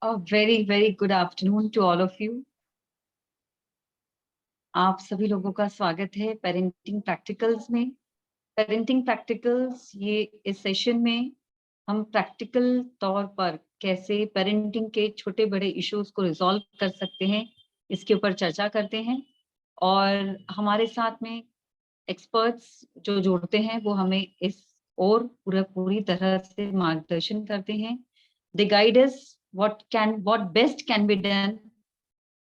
A very very good afternoon to all of you. आप सभी लोगों का स्वागत है पेरेंटिंग प्रैक्टिकल्स में। पेरेंटिंग प्रैक्टिकल्स ये इस सेशन में हम प्रैक्टिकल तौर पर कैसे पेरेंटिंग के छोटे बड़े इश्यूज को रिजॉल्व कर सकते हैं, इसके ऊपर चर्चा करते हैं। और हमारे साथ में एक्सपर्ट्स जो जुड़ते हैं वो हमें इस और पूरी तरह से मार्गदर्शन करते हैं। They guide us what best can be done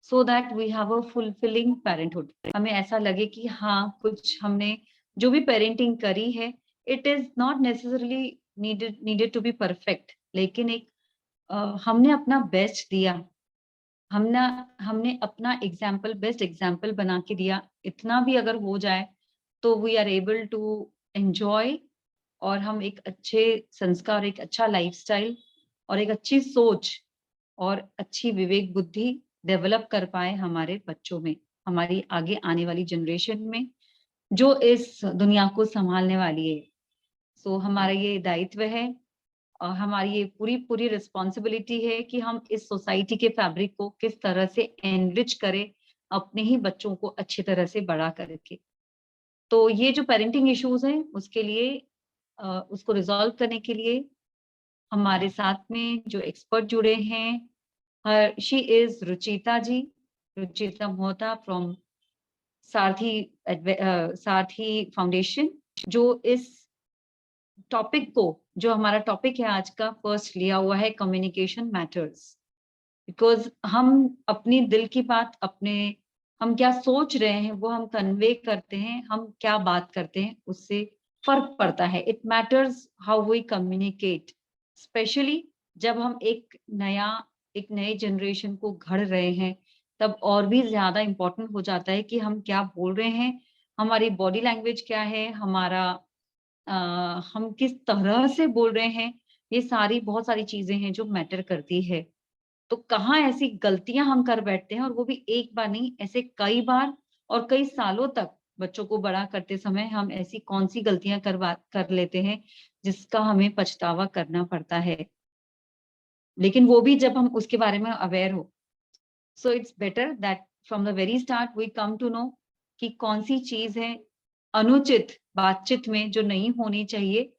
so that we have a fulfilling parenthood। हमें ऐसा लगे कि हाँ, कुछ हमने जो भी पेरेंटिंग करी है, it is not necessarily needed to be perfect, लेकिन हमने अपना बेस्ट दिया। हमने हमने अपना एग्जाम्पल, बेस्ट एग्जाम्पल बना के दिया। इतना भी अगर हो जाए तो we are able to enjoy, और हम एक अच्छे संस्कार, एक अच्छा लाइफस्टाइल और एक अच्छी सोच और अच्छी विवेक बुद्धि डेवलप कर पाए हमारे बच्चों में, हमारी आगे आने वाली जनरेशन में जो इस दुनिया को संभालने वाली है। सो हमारा ये दायित्व है और हमारी ये पूरी पूरी रिस्पॉन्सिबिलिटी है कि हम इस सोसाइटी के फैब्रिक को किस तरह से एनरिच करें, अपने ही बच्चों को अच्छी तरह से बड़ा करके। तो ये जो पेरेंटिंग इश्यूज हैं उसके लिए उसको रिजॉल्व करने के लिए हमारे साथ में जो एक्सपर्ट जुड़े हैं, she is Ruchita ji, Ruchita Mohta from Sarathi foundation, जो इस टॉपिक को, जो हमारा टॉपिक है आज का, फर्स्ट लिया हुआ है कम्युनिकेशन मैटर्स। बिकॉज हम अपनी दिल की बात, हम क्या सोच रहे हैं वो हम कन्वे करते हैं, हम क्या बात करते हैं उससे फर्क पड़ता है। It matters how we communicate, specially जब हम एक नए जनरेशन को घड़ रहे हैं, तब और भी ज्यादा इम्पोर्टेंट हो जाता है कि हम क्या बोल रहे हैं, हमारी बॉडी लैंग्वेज क्या है, हम किस तरह से बोल रहे हैं। ये बहुत सारी चीजें हैं जो मैटर करती है। तो कहाँ ऐसी गलतियां हम कर बैठते हैं, और वो भी एक बार नहीं, ऐसे कई बार और कई सालों तक बच्चों को बड़ा करते समय हम ऐसी कौन सी गलतियां कर लेते हैं जिसका हमें पछतावा करना पड़ता है, लेकिन वो भी जब हम उसके बारे में अवेयर हो। So it's better that from the very start we come to know कि कौन सी चीज है अनुचित बातचीत में जो नहीं होनी चाहिए,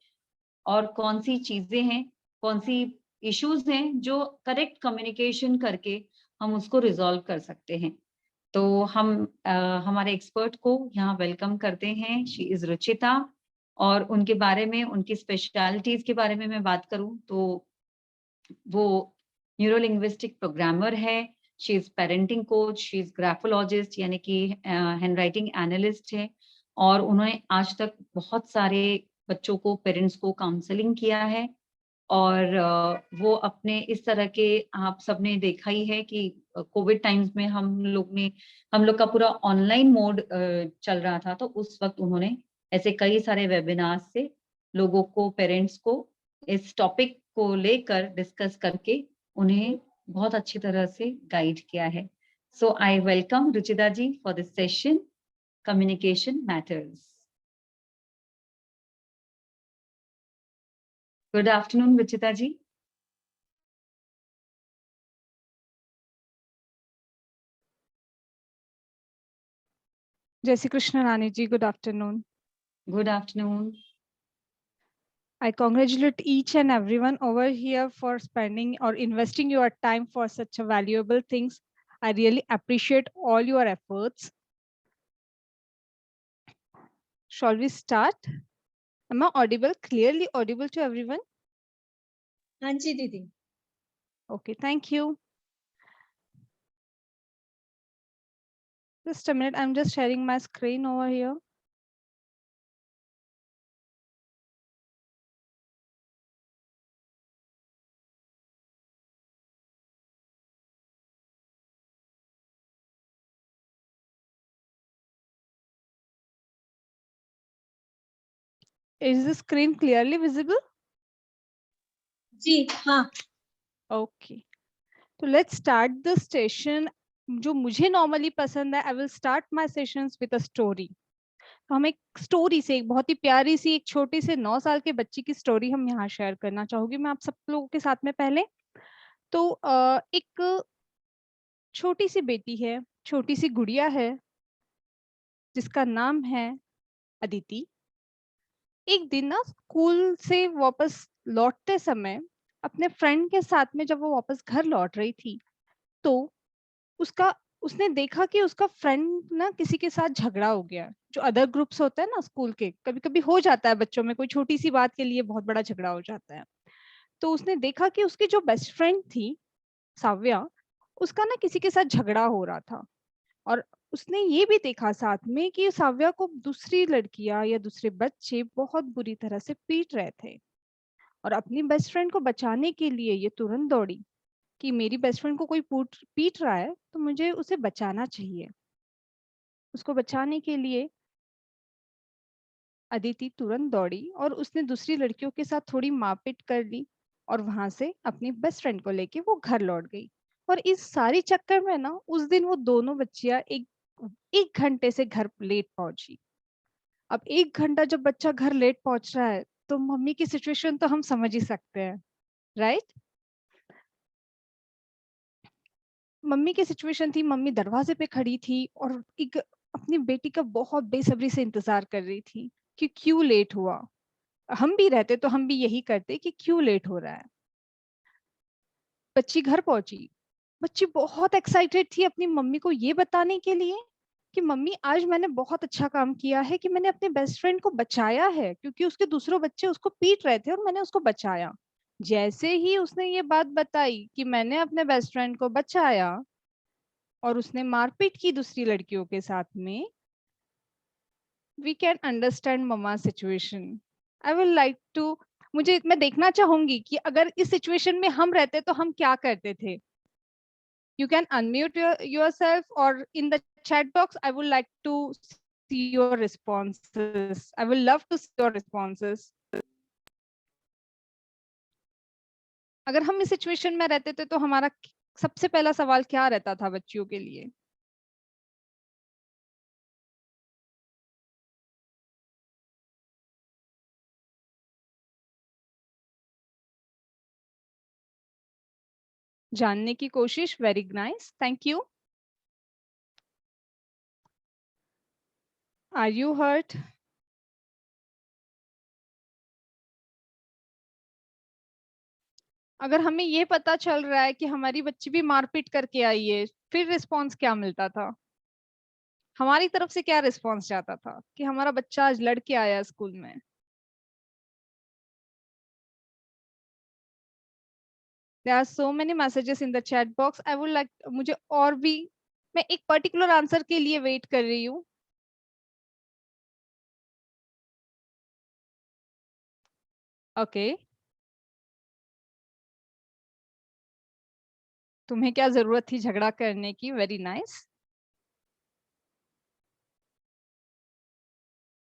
और कौन सी चीजें हैं, कौन सी इश्यूज हैं जो करेक्ट कम्युनिकेशन करके हम उसको रिजॉल्व कर सकते हैं। तो हम हमारे एक्सपर्ट को यहाँ वेलकम करते हैं। शी इज रुचिता, और उनके बारे में, उनकी स्पेशलिटीज के बारे में मैं बात करूं तो वो न्यूरो लिंग्विस्टिक प्रोग्रामर है, she is parenting coach, she is graphologist यानी कि हैंडराइटिंग एनालिस्ट है, और उन्होंने आज तक बहुत सारे बच्चों को, पेरेंट्स को काउंसलिंग किया है। और वो अपने इस तरह के, आप सबने देखा ही है कि कोविड टाइम्स में हम लोग का पूरा ऑनलाइन मोड चल रहा था, तो उस वक्त उन्होंने ऐसे कई सारे वेबिनार से लोगों को, पेरेंट्स को इस टॉपिक को लेकर डिस्कस करके उन्हें बहुत अच्छी तरह से गाइड किया है। So I welcome Ruchita ji for this session, communication matters. Good afternoon Ruchita ji. Jai Shri Krishna Rani ji, good afternoon. Good afternoon. I congratulate each and everyone over here for spending or investing your time for such a valuable things. I really appreciate all your efforts. Shall we start? Am I audible, clearly audible to everyone? Hanji Didi. Okay, thank you. Just a minute, I'm just sharing my screen over here. Is the screen clearly visible? जी हाँ. Okay. So let's start the session. जो मुझे normally पसंद है, I will start my sessions with a story. तो हम एक story से, एक बहुत ही प्यारी सी, एक छोटी से 9 साल के बच्ची की स्टोरी हम यहाँ शेयर करना चाहूंगी मैं आप सब लोगों के साथ में। पहले तो एक छोटी सी बेटी है, छोटी सी गुड़िया है, जिसका नाम है अदिति। एक दिन ना स्कूल से वापस लौटते समय अपने फ्रेंड के साथ में जब वो वापस घर लौट रही थी, तो उसका उसने देखा कि उसका फ्रेंड ना किसी के साथ झगड़ा हो गया। जो अदर ग्रुप्स होते हैं ना स्कूल के, कभी कभी हो जाता है बच्चों में, कोई छोटी सी बात के लिए बहुत बड़ा झगड़ा हो जाता है। तो उसने देखा कि उसकी जो बेस्ट फ्रेंड थी साव्या, उसका ना किसी के साथ झगड़ा हो रहा था। और उसने ये भी देखा साथ में कि साव्या को दूसरी लड़कियां या दूसरे बच्चे बहुत बुरी तरह से पीट रहे थे। और अपनी बेस्ट फ्रेंड को बचाने के लिए ये तुरंत दौड़ी कि मेरी बेस्ट फ्रेंड को कोई पीट रहा है तो मुझे उसे बचाना चाहिए। उसको बचाने के लिए अदिति तुरंत दौड़ी और उसने दूसरी लड़कियों के साथ थोड़ी मारपीट कर ली और वहां से अपनी बेस्ट फ्रेंड को लेके वो घर लौट गई। और इस सारी चक्कर में ना उस दिन वो दोनों बच्चियां एक एक घंटे से घर लेट पहुंची। अब एक घंटा जब बच्चा घर लेट पहुंच रहा है तो मम्मी की सिचुएशन तो हम समझ ही सकते हैं, राइट। मम्मी की सिचुएशन थी, मम्मी दरवाजे पे खड़ी थी और एक अपनी बेटी का बहुत बेसब्री से इंतजार कर रही थी कि क्यों लेट हुआ। हम भी रहते तो हम भी यही करते कि क्यों लेट हो रहा है। बच्ची घर पहुंची। बच्ची बहुत एक्साइटेड थी अपनी मम्मी को ये बताने के लिए कि मम्मी आज मैंने बहुत अच्छा काम किया है कि मैंने अपने बेस्ट फ्रेंड को बचाया है, क्योंकि उसके दूसरों बच्चे उसको पीट रहे थे और मैंने उसको बचाया। जैसे ही उसने ये बात बताई कि मैंने अपने बेस्ट फ्रेंड को बचाया और उसने मारपीट की दूसरी लड़कियों के साथ में, we can understand mama situation. I will like to, मैं देखना चाहूंगी कि अगर इस सिचुएशन में हम रहते तो हम क्या करते थे। You can unmute yourself, or in the chat box, I would like to see your responses. I will love to see your responses. अगर हम इस सिचुएशन में रहते थे तो हमारा सबसे पहला सवाल क्या रहता था बच्चियों के लिए। जानने की कोशिश, very nice, thank you. Are you hurt? अगर हमें ये पता चल रहा है कि हमारी बच्ची भी मारपीट करके आई है, फिर रिस्पॉन्स क्या मिलता था? हमारी तरफ से क्या रिस्पॉन्स जाता था कि हमारा बच्चा आज लड़के आया स्कूल में? There are so many messages in the chat box. I would like, मुझे और भी, मैं एक पर्टिकुलर आंसर के लिए वेट कर रही हूँ। ओके, तुम्हें क्या जरूरत थी झगड़ा करने की? Very nice.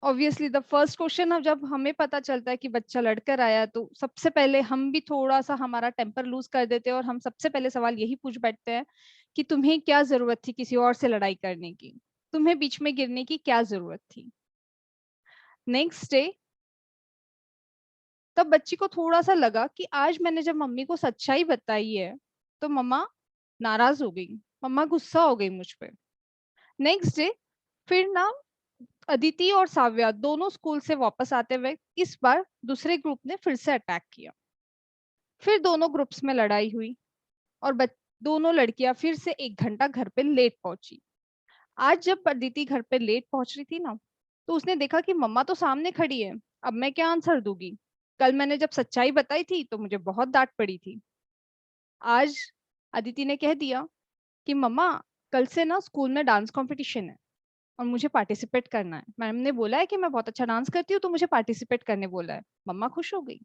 Obviously the first question, अब जब हमें पता चलता है कि बच्चा लड़कर आया तो सबसे पहले हम भी थोड़ा सा हमारा टेम्पर लूज कर देते हैं और हम सबसे पहले सवाल यही पूछ बैठते हैं कि तुम्हें क्या जरूरत थी किसी और से लड़ाई करने की, तुम्हें बीच में गिरने की क्या जरूरत थी। नेक्स्ट डे तब बच्ची को थोड़ा सा लगा कि आज मैंने जब मम्मी को सच्चाई बताई है तो मम्मा नाराज हो गई, मम्मा गुस्सा हो गई मुझ पे। नेक्स्ट डे फिर ना अदिति और साव्या दोनों स्कूल से वापस आते हुए इस बार दूसरे ग्रुप ने फिर से अटैक किया। फिर दोनों ग्रुप्स में लड़ाई हुई और दोनों लड़कियां फिर से एक घंटा घर पे लेट पहुंची। आज जब अदिति घर पे लेट पहुंच रही थी ना, तो उसने देखा कि मम्मा तो सामने खड़ी है, अब मैं क्या आंसर दूंगी। कल मैंने जब सच्चाई बताई थी तो मुझे बहुत डांट पड़ी थी। आज अदिति ने कह दिया कि मम्मा कल से ना स्कूल में डांस कंपटीशन है और मुझे पार्टिसिपेट करना है, मैम ने बोला है कि मैं बहुत अच्छा डांस करती हूँ तो मुझे पार्टिसिपेट करने बोला है। मम्मा खुश हो गई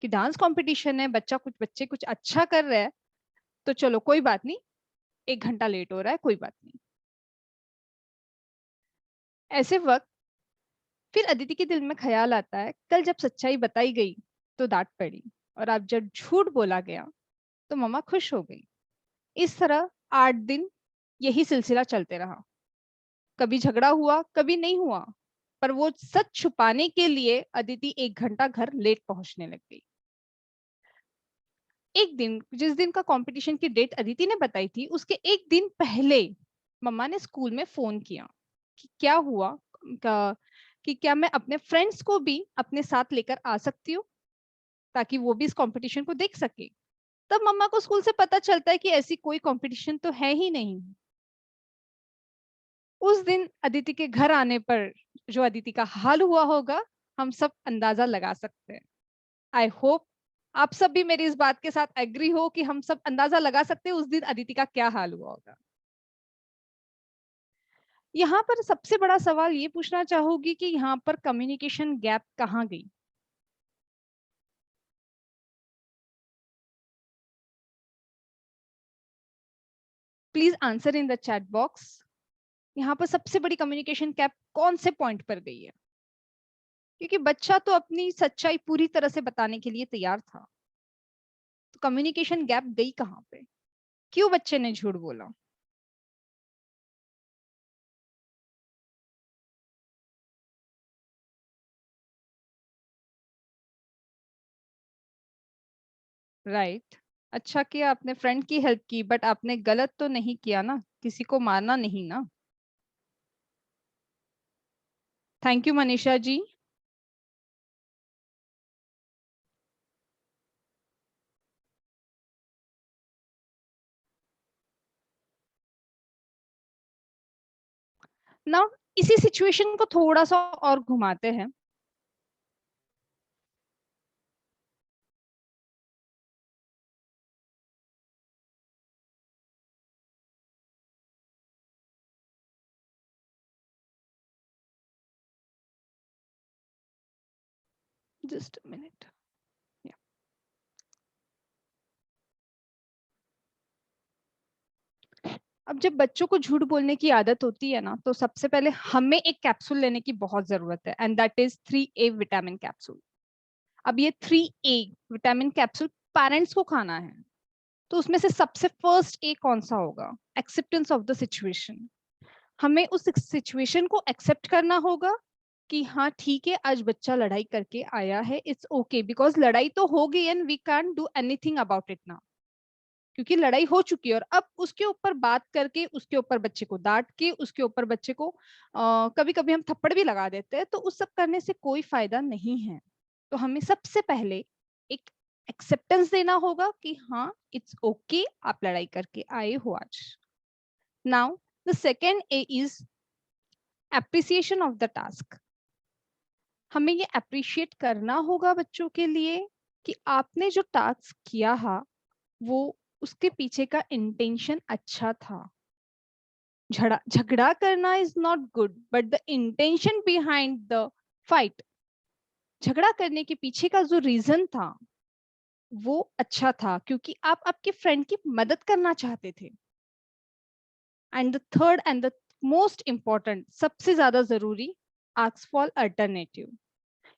कि डांस कंपटीशन है, बच्चे कुछ अच्छा कर रहे हैं, तो चलो कोई बात नहीं, एक घंटा लेट हो रहा है, कोई बात नहीं। ऐसे वक्त फिर अदिति के दिल में ख्याल आता है कल जब सच्चाई बताई गई तो डांट पड़ी, और अब जब झूठ बोला गया तो मम्मा खुश हो गई। इस तरह 8 दिन यही सिलसिला चलते रहा। कभी झगड़ा हुआ, कभी नहीं हुआ, पर वो सच छुपाने के लिए अदिति एक घंटा घर लेट पहुंचने लग गई। एक दिन, जिस दिन का कंपटीशन की डेट अदिति ने बताई थी, उसके एक दिन पहले मम्मा ने स्कूल में फोन किया कि क्या हुआ, कि क्या मैं अपने फ्रेंड्स को भी अपने साथ लेकर आ सकती हूँ ताकि वो भी इस कंपटीशन को देख सके। तब मम्मा को स्कूल से पता चलता है कि ऐसी कोई कंपटीशन तो है ही नहीं। उस दिन अदिति के घर आने पर जो अदिति का हाल हुआ होगा, हम सब अंदाजा लगा सकते हैं। आई होप आप सब भी मेरी इस बात के साथ एग्री हो कि हम सब अंदाजा लगा सकते हैं उस दिन अदिति का क्या हाल हुआ होगा। यहाँ पर सबसे बड़ा सवाल ये पूछना चाहूंगी कि यहाँ पर कम्युनिकेशन गैप कहाँ गई। Please answer in the chat box. यहाँ पर सबसे बड़ी कम्युनिकेशन गैप कौन से पॉइंट पर गई है? क्योंकि बच्चा तो अपनी सच्चाई पूरी तरह से बताने के लिए तैयार था, तो कम्युनिकेशन गैप गई कहाँ पे? क्यों बच्चे ने झूठ बोला? राइट, अच्छा किया आपने फ्रेंड की हेल्प की, बट आपने गलत तो नहीं किया ना, किसी को मारना नहीं ना। Thank you Manisha ji. ना इसी सिचुएशन को थोड़ा सा और घुमाते हैं। Just a minute. अब जब बच्चों को झूठ बोलने की आदत होती है ना, तो सबसे पहले हमें एक कैप्सूल लेने की बहुत जरूरत है, and that is 3A vitamin capsule. अब ये 3A विटामिन कैप्सूल पेरेंट्स को खाना है, तो उसमें से सबसे फर्स्ट ए कौन सा होगा? Acceptance of the situation. हमें उस सिचुएशन को एक्सेप्ट करना होगा कि हाँ ठीक है, आज बच्चा लड़ाई करके आया है, इट्स ओके, बिकॉज लड़ाई तो हो गई and we can't do anything about it now, क्योंकि लड़ाई हो चुकी है। और अब उसके ऊपर बात करके, उसके ऊपर बच्चे को डांट के, उसके ऊपर बच्चे को कभी कभी हम थप्पड़ भी लगा देते हैं, तो उस सब करने से कोई फायदा नहीं है। तो हमें सबसे पहले एक एक्सेप्टेंस देना होगा कि हाँ इट्स ओके, आप लड़ाई करके आए हो आज। Now the second A is appreciation of the task. हमें ये अप्रिशिएट करना होगा बच्चों के लिए कि आपने जो टास्क किया है वो, उसके पीछे का इंटेंशन अच्छा था। झगड़ा करना is not good, but the intention behind the fight, झगड़ा करने के पीछे का जो रीजन था वो अच्छा था, क्योंकि आप आपके फ्रेंड की मदद करना चाहते थे। And the third and the most important, सबसे ज्यादा जरूरी, आस्क फॉर अल्टरनेटिव।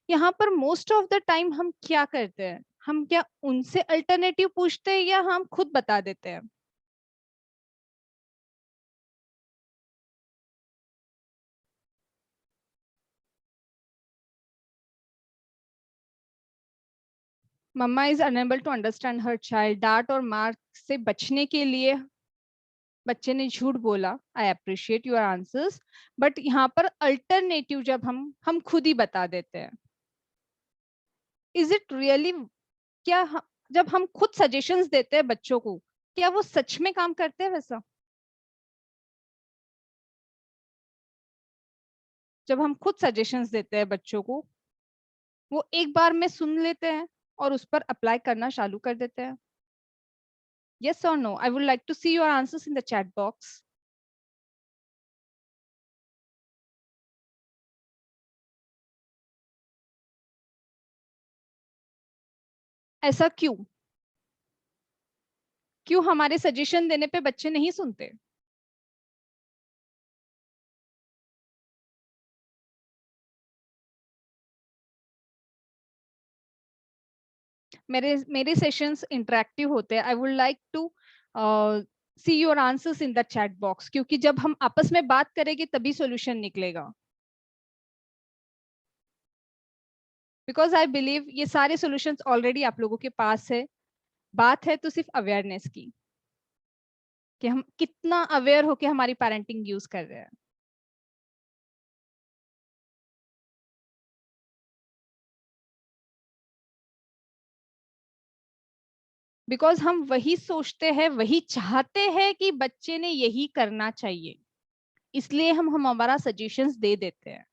यहाँ पर मोस्ट ऑफ द टाइम हम क्या करते हैं, हम क्या उनसे अल्टरनेटिव पूछते हैं या हम खुद बता देते हैं? Mama is unable to understand her child. डांट और मार से बचने के लिए बच्चे ने झूठ बोला। I appreciate your answers, but यहाँ पर अल्टरनेटिव जब हम खुद ही बता देते हैं, इज इट रियली, क्या जब हम खुद सजेशंस देते हैं बच्चों को, क्या वो सच में काम करते हैं वैसा? जब हम खुद सजेशंस देते हैं बच्चों को, वो एक बार में सुन लेते हैं और उस पर अप्लाई करना चालू कर देते हैं? Yes or no? I would like to see your answers in the chat box. ऐसा क्यों? क्यों हमारे सजेशन देने पे बच्चे नहीं सुनते? मेरे सेशंस इंटरेक्टिव होते हैं। I would like to see your answers in the chat box, क्योंकि जब हम आपस में बात करेंगे तभी सॉल्यूशन निकलेगा। बिकॉज आई बिलीव ये सारे सॉल्यूशंस ऑलरेडी आप लोगों के पास है। बात है तो सिर्फ अवेयरनेस की, कि हम कितना अवेयर होके हमारी पेरेंटिंग यूज कर रहे हैं। बिकॉज हम वही सोचते हैं, वही चाहते हैं कि बच्चे ने यही करना चाहिए, इसलिए हम हमारा सजेशंस दे देते हैं।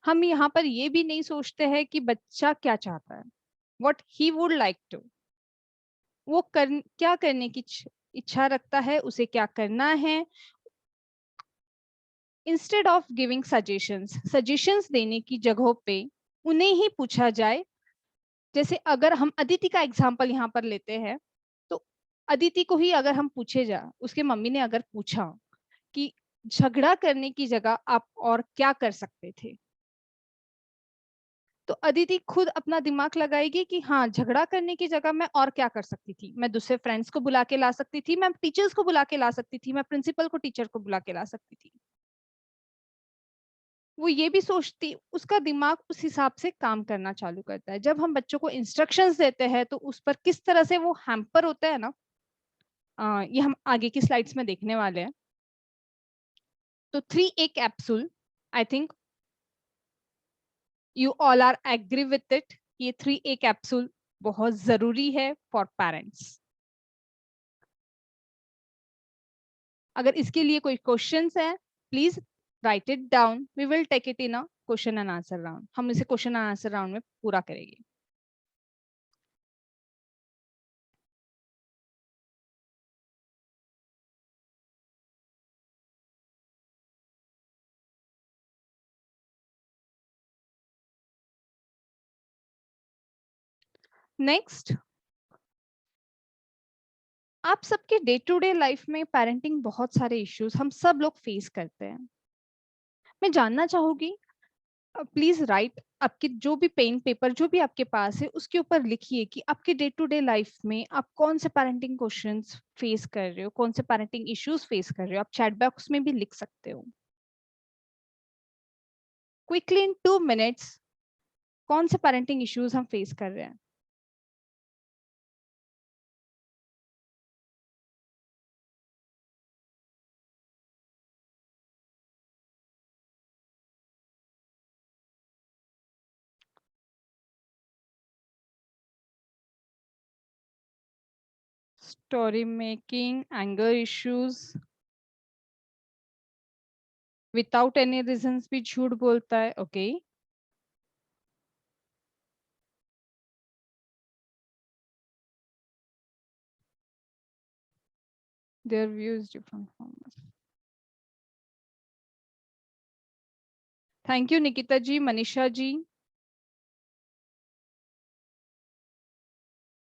हम यहाँ पर ये भी नहीं सोचते हैं कि बच्चा क्या चाहता है, what he would like to, वो क्या करने की इच्छा रखता है, उसे क्या करना है। इंस्टेड ऑफ गिविंग सजेशंस देने की जगहों पे उन्हें ही पूछा जाए। जैसे अगर हम अदिति का एग्जाम्पल यहाँ पर लेते हैं, तो अदिति को ही अगर हम पूछे उसके मम्मी ने अगर पूछा कि झगड़ा करने की जगह आप और क्या कर सकते थे, तो अदिति खुद अपना दिमाग लगाएगी कि हाँ, झगड़ा करने की जगह मैं और क्या कर सकती थी। मैं दूसरे फ्रेंड्स को बुला के ला सकती थी, मैं टीचर्स को बुला के ला सकती थी, मैं प्रिंसिपल को टीचर को बुला के ला सकती थी। वो ये भी सोचती, उसका दिमाग उस हिसाब से काम करना चालू करता है। जब हम बच्चों को इंस्ट्रक्शंस देते हैं तो उस पर किस तरह से वो हैम्पर होता है ना, ये हम आगे की स्लाइड्स में देखने वाले हैं। तो 3A capsule, I think you all are agree with it. ये 3A कैप्सूल बहुत जरूरी है फॉर पेरेंट्स। अगर इसके लिए कोई क्वेश्चंस है, please write it down, we will take it in a question and answer round. हम इसे क्वेश्चन एंड आंसर राउंड में पूरा करेंगे। नेक्स्ट, आप सबके डे टू डे लाइफ में पेरेंटिंग बहुत सारे इश्यूज हम सब लोग फेस करते हैं। मैं जानना चाहूंगी, प्लीज राइट, आपके जो भी पेन पेपर जो भी आपके पास है उसके ऊपर लिखिए कि आपके डे टू डे लाइफ में आप कौन से पेरेंटिंग क्वेश्चंस फेस कर रहे हो, कौन से पेरेंटिंग इश्यूज फेस कर रहे हो। आप चैट बॉक्स में भी लिख सकते हो। क्विकली इन 2 मिनट्स, कौन से पेरेंटिंग इश्यूज हम फेस कर रहे हैं। Story making, anger issues, without any reasons भी झूठ बोलता है। Okay, their views different from us. Thank you Nikita ji, Manisha ji.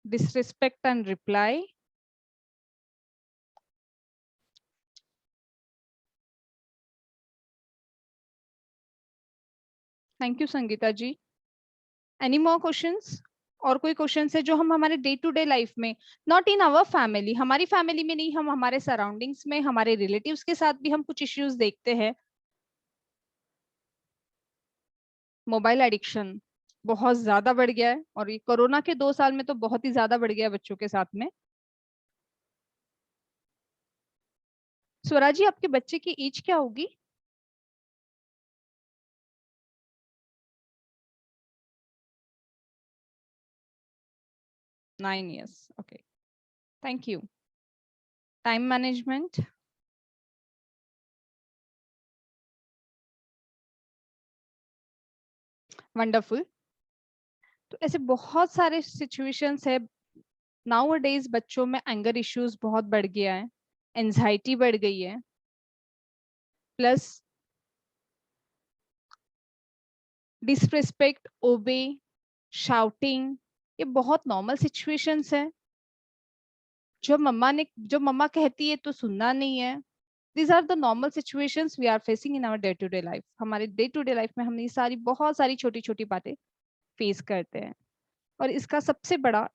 Disrespect and reply. Thank you Sangeeta ji. Any more questions? और कोई क्वेश्चन है जो हम हमारे डे टू डे लाइफ में, नॉट इन आवर फैमिली, हमारी फैमिली में नहीं, हम हमारे सराउंडिंग्स में, हमारे रिलेटिव्स के साथ भी हम कुछ इश्यूज देखते हैं। मोबाइल एडिक्शन बहुत ज्यादा बढ़ गया है, और ये कोरोना के 2 साल में तो बहुत ही ज्यादा बढ़ गया है बच्चों के साथ में। स्वराज जी, आपके बच्चे की एज क्या होगी? 9 years. Okay, thank you. Time management, wonderful. तो ऐसे बहुत सारे सिचुएशंस है। नाउ डेज बच्चों में एंगर इश्यूज बहुत बढ़ गया है, एंजाइटी बढ़ गई है, प्लस डिसरिस्पेक्ट, ओबे, शाउटिंग, ये बहुत नॉर्मल सिचुएशंस है। जो मम्मा कहती है तो सुनना नहीं है। These are the normal situations we are facing in our day to day life. हमारे डे टू डे लाइफ में हम ये सारी बहुत सारी छोटी छोटी बातें फेस करते हैं। और इसका सबसे बड़ा,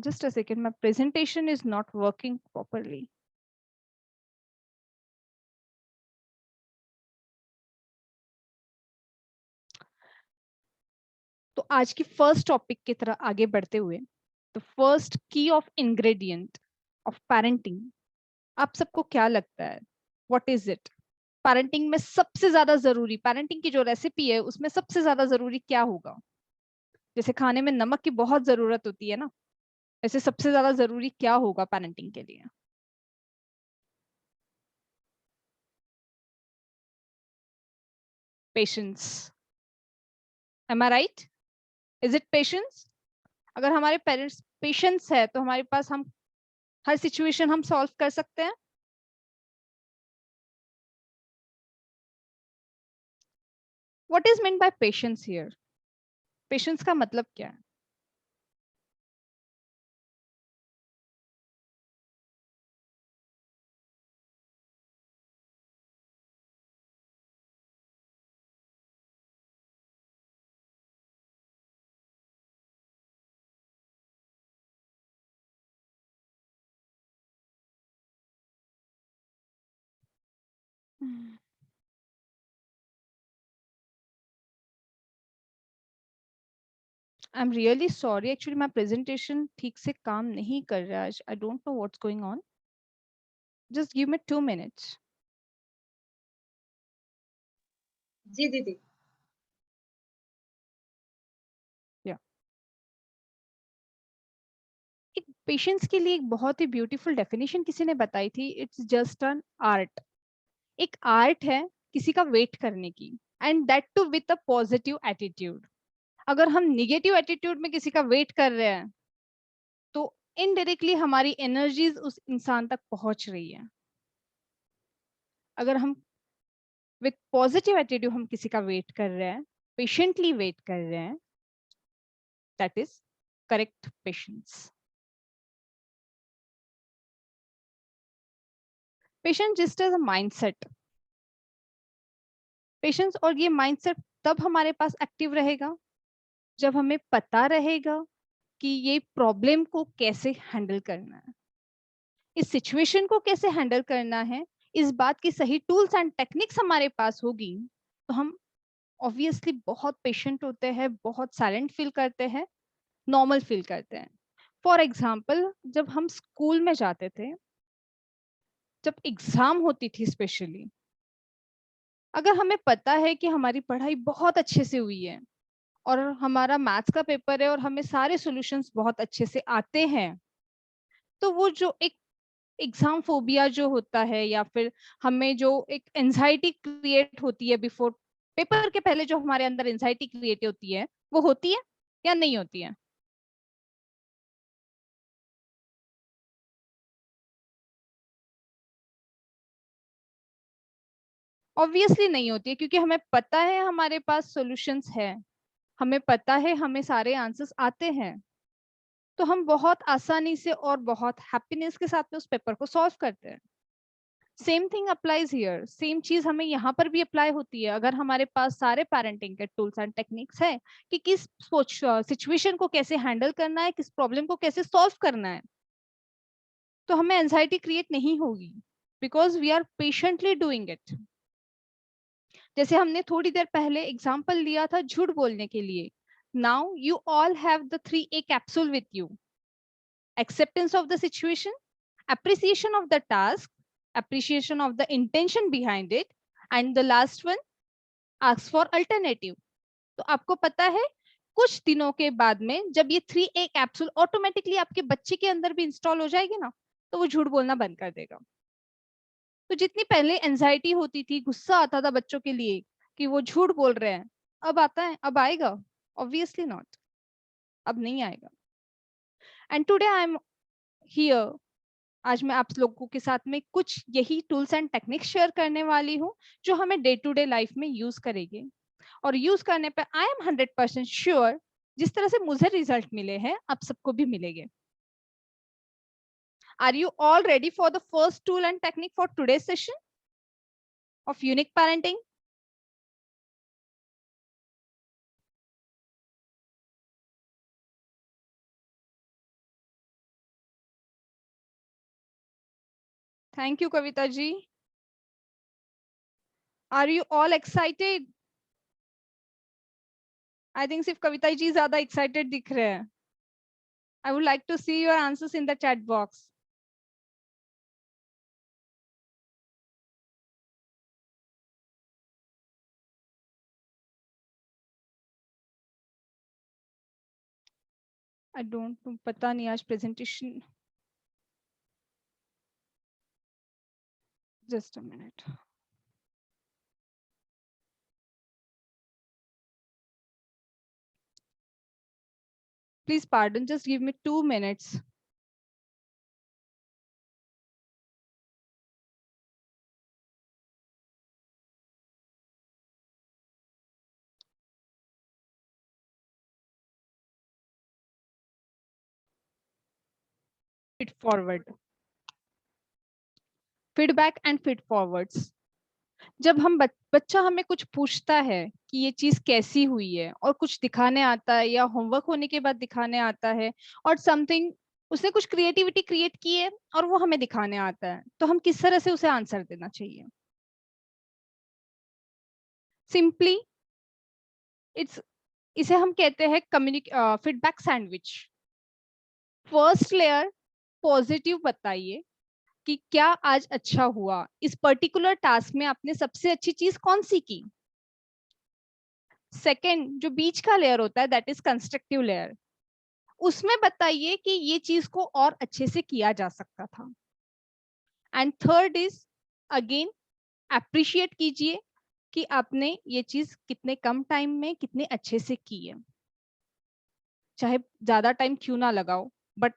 just a second, my presentation is not working properly. तो आज की फर्स्ट टॉपिक की तरह आगे बढ़ते हुए, द फर्स्ट की ऑफ इंग्रेडिएंट ऑफ पेरेंटिंग, आप सबको क्या लगता है, व्हाट इज इट? पेरेंटिंग में सबसे ज्यादा जरूरी, पेरेंटिंग की जो रेसिपी है उसमें सबसे ज्यादा जरूरी क्या होगा? जैसे खाने में नमक की बहुत जरूरत होती है ना, ऐसे सबसे ज्यादा जरूरी क्या होगा पेरेंटिंग के लिए? Patience. Am I right? Is it patience? अगर हमारे पेरेंट्स पेशेंस है तो हमारे पास हम हर सिचुएशन हम सॉल्व कर सकते हैं। What is mean by patience here? Patience का मतलब क्या है? I am really sorry, actually मैं प्रेजेंटेशन ठीक से काम नहीं कर रहा है। आई don't know what's going on, just give me 2 minutes। जी दीदी। या एक पेशेंस के लिए एक बहुत ही ब्यूटीफुल डेफिनेशन किसी ने बताई थी, इट्स जस्ट एन आर्ट। एक आर्ट है किसी का वेट करने की, and that too with a positive attitude. अगर हम निगेटिव एटीट्यूड में किसी का वेट कर रहे हैं तो इनडायरेक्टली हमारी एनर्जीज उस इंसान तक पहुंच रही है। अगर हम विथ पॉजिटिव एटीट्यूड हम किसी का वेट कर रहे हैं, पेशेंटली वेट कर रहे हैं, that is correct patience. Patience just as a mindset. Patience और ये माइंडसेट तब हमारे पास एक्टिव रहेगा जब हमें पता रहेगा कि ये प्रॉब्लम को कैसे हैंडल करना है, इस सिचुएशन को कैसे हैंडल करना है। इस बात की सही टूल्स एंड टेक्निक्स हमारे पास होगी तो हम ऑब्वियसली बहुत पेशेंट होते हैं, बहुत साइलेंट फील करते हैं, नॉर्मल फील करते हैं। फॉर एग्जाम्पल, जब हम स्कूल में जाते थे, जब एग्जाम होती थी स्पेशली, अगर हमें पता है कि हमारी पढ़ाई बहुत अच्छे से हुई है और हमारा मैथ्स का पेपर है और हमें सारे सॉल्यूशंस बहुत अच्छे से आते हैं, तो वो जो एक एग्जाम फोबिया जो होता है या फिर हमें जो एक एंजाइटी क्रिएट होती है बिफोर पेपर के पहले, जो हमारे अंदर एंजाइटी क्रिएट होती है, वो होती है या नहीं होती है? ऑब्वियसली नहीं होती है, क्योंकि हमें पता है हमारे पास सॉल्यूशंस है, हमें पता है हमें सारे आंसर्स आते हैं, तो हम बहुत आसानी से और बहुत हैप्पीनेस के साथ में उस पेपर को सॉल्व करते हैं। Same thing applies here, same चीज हमें यहाँ पर भी अप्लाई होती है। अगर हमारे पास सारे पेरेंटिंग के टूल्स एंड टेक्निक्स है कि किस सिचुएशन को कैसे हैंडल करना है, किस प्रॉब्लम को कैसे सॉल्व करना है, तो हमें एंजाइटी क्रिएट नहीं होगी, because we are patiently doing it. जैसे हमने थोड़ी देर पहले एग्जाम्पल लिया था झूठ बोलने के लिए। Now you all have the 3A capsule with you: acceptance of the situation, appreciation of the task, appreciation of the intention behind it, and the last one, ask for alternative। तो आपको पता है कुछ दिनों के बाद में जब ये 3A कैप्सूल ऑटोमेटिकली आपके बच्चे के अंदर भी इंस्टॉल हो जाएगी ना, तो वो झूठ बोलना बंद कर देगा। तो जितनी पहले एंजाइटी होती थी, गुस्सा आता था बच्चों के लिए कि वो झूठ बोल रहे हैं, अब आता है? अब आएगा? ऑब्वियसली नॉट, अब नहीं आएगा। And today I am here, आज मैं आप लोगों के साथ में कुछ यही टूल्स एंड टेक्निक्स शेयर करने वाली हूँ जो हमें डे टू डे लाइफ में यूज करेंगे, और यूज करने पे आई एम 100% श्योर जिस तरह से मुझे रिजल्ट मिले हैं आप सबको भी मिलेंगे। Are you all ready for the first tool and technique for today session of unique parenting? Thank you Kavita ji. Are you all excited? I think सिर्फ कविता जी ज्यादा एक्साइटेड दिख रहे हैं. I would like to see your answers in the chat box. I don't know, पता नहीं आज presentation. Just a minute. Please pardon, just give me 2 minutes. Feed forward. Feedback and feed forwards. जब हम बच्चा हमें कुछ पूछता है कि ये चीज कैसी हुई है और कुछ दिखाने आता है या होमवर्क होने के बाद दिखाने आता है और समथिंग उसने कुछ क्रिएटिविटी क्रिएट की है और वो हमें दिखाने आता है, तो हम किस तरह से उसे आंसर देना चाहिए? सिंपली इसे हम कहते हैं feedback sandwich. First layer positive बताइए कि क्या आज अच्छा हुआ, इस पर्टिकुलर टास्क में आपने सबसे अच्छी चीज कौन सी की. सेकंड जो बीच का लेयर होता है दैट इज कंस्ट्रक्टिव लेयर, उसमें बताइए कि ये चीज को और अच्छे से किया जा सकता था. And third is again appreciate कीजिए कि आपने ये चीज कितने कम टाइम में कितने अच्छे से की है, चाहे ज्यादा टाइम क्यों ना लगाओ, बट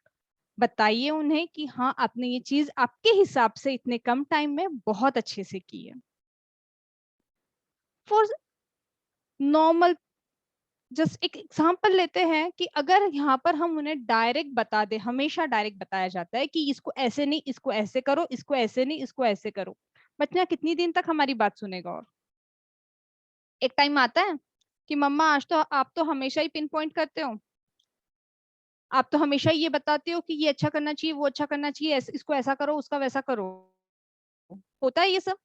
बताइए उन्हें कि हाँ आपने ये चीज आपके हिसाब से इतने कम टाइम में बहुत अच्छे से की है. फॉर नॉर्मल जस्ट एक एग्जांपल लेते हैं कि अगर यहाँ पर हम उन्हें डायरेक्ट बता दें, हमेशा डायरेक्ट बताया जाता है कि इसको ऐसे नहीं, इसको ऐसे करो, इसको ऐसे नहीं, इसको ऐसे करो, बच्चा कितनी दिन तक हमारी बात सुनेगा? और एक टाइम आता है कि मम्मा आज तो आप तो हमेशा ही पिन पॉइंट करते हो, आप तो हमेशा ये बताते हो कि ये अच्छा करना चाहिए, वो अच्छा करना चाहिए, इसको ऐसा करो, उसका वैसा करो. होता है ये सब.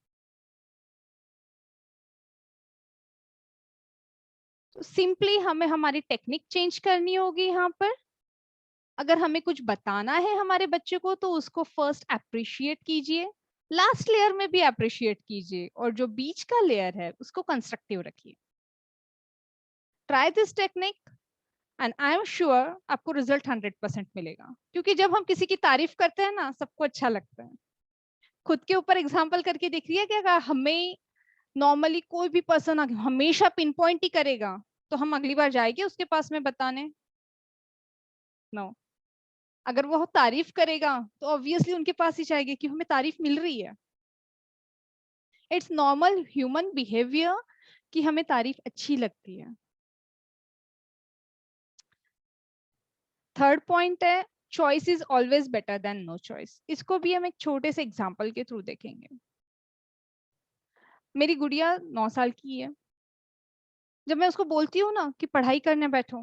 तो सिंपली हमें हमारी टेक्निक चेंज करनी होगी यहाँ पर. अगर हमें कुछ बताना है हमारे बच्चे को तो उसको फर्स्ट अप्रिशिएट कीजिए, लास्ट लेयर में भी अप्रिशिएट कीजिए, और जो बीच का लेयर है उसको कंस्ट्रक्टिव रखिए. Try this technique and I am sure आपको रिजल्ट 100% मिलेगा, क्योंकि जब हम किसी की तारीफ करते हैं ना सबको अच्छा लगता है. खुद के ऊपर एग्जाम्पल करके देख रही है क्या? हमें नॉर्मली कोई भी पर्सन हमेशा पिन पॉइंट ही करेगा तो हम अगली बार जाएंगे उसके पास में बताने? नो. अगर वो तारीफ करेगा तो ऑब्वियसली उनके पास ही जाएंगे कि हमें तारीफ मिल रही है. इट्स नॉर्मल ह्यूमन बिहेवियर कि हमें तारीफ अच्छी लगती है. थर्ड पॉइंट है choice is always better than no choice. इसको भी हम एक छोटे से एग्जांपल के थ्रू देखेंगे. मेरी गुड़िया 9 साल की है. जब मैं उसको बोलती हूँ ना कि पढ़ाई करने बैठो,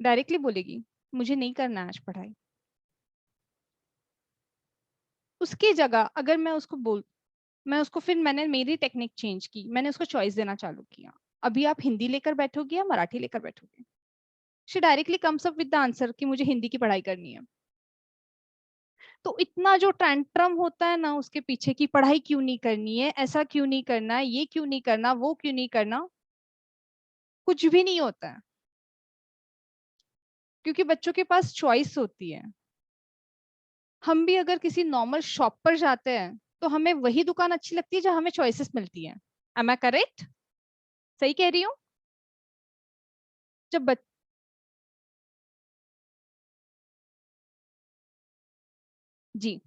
डायरेक्टली बोलेगी मुझे नहीं करना आज पढ़ाई. उसकी जगह अगर मैंने मेरी टेक्निक चेंज की, मैंने उसको चॉइस देना चालू किया, अभी आप हिंदी लेकर बैठोगे या मराठी लेकर बैठोगे? She directly comes up with the answer कि मुझे हिंदी की पढ़ाई करनी है. तो इतना जो टैंट्रम होता है ना उसके पीछे की पढ़ाई क्यों नहीं करनी है, ऐसा क्यों नहीं करना है, ये क्यों नहीं करना, वो क्यों नहीं करना, कुछ भी नहीं होता है. क्योंकि बच्चों के पास चॉइस होती है. हम भी अगर किसी नॉर्मल शॉप पर जाते हैं तो हमें वही दुकान अच्छी लगती है जहां हमें चॉइसेस मिलती है. Am I correct? सही कह रही हूँ? जब जी,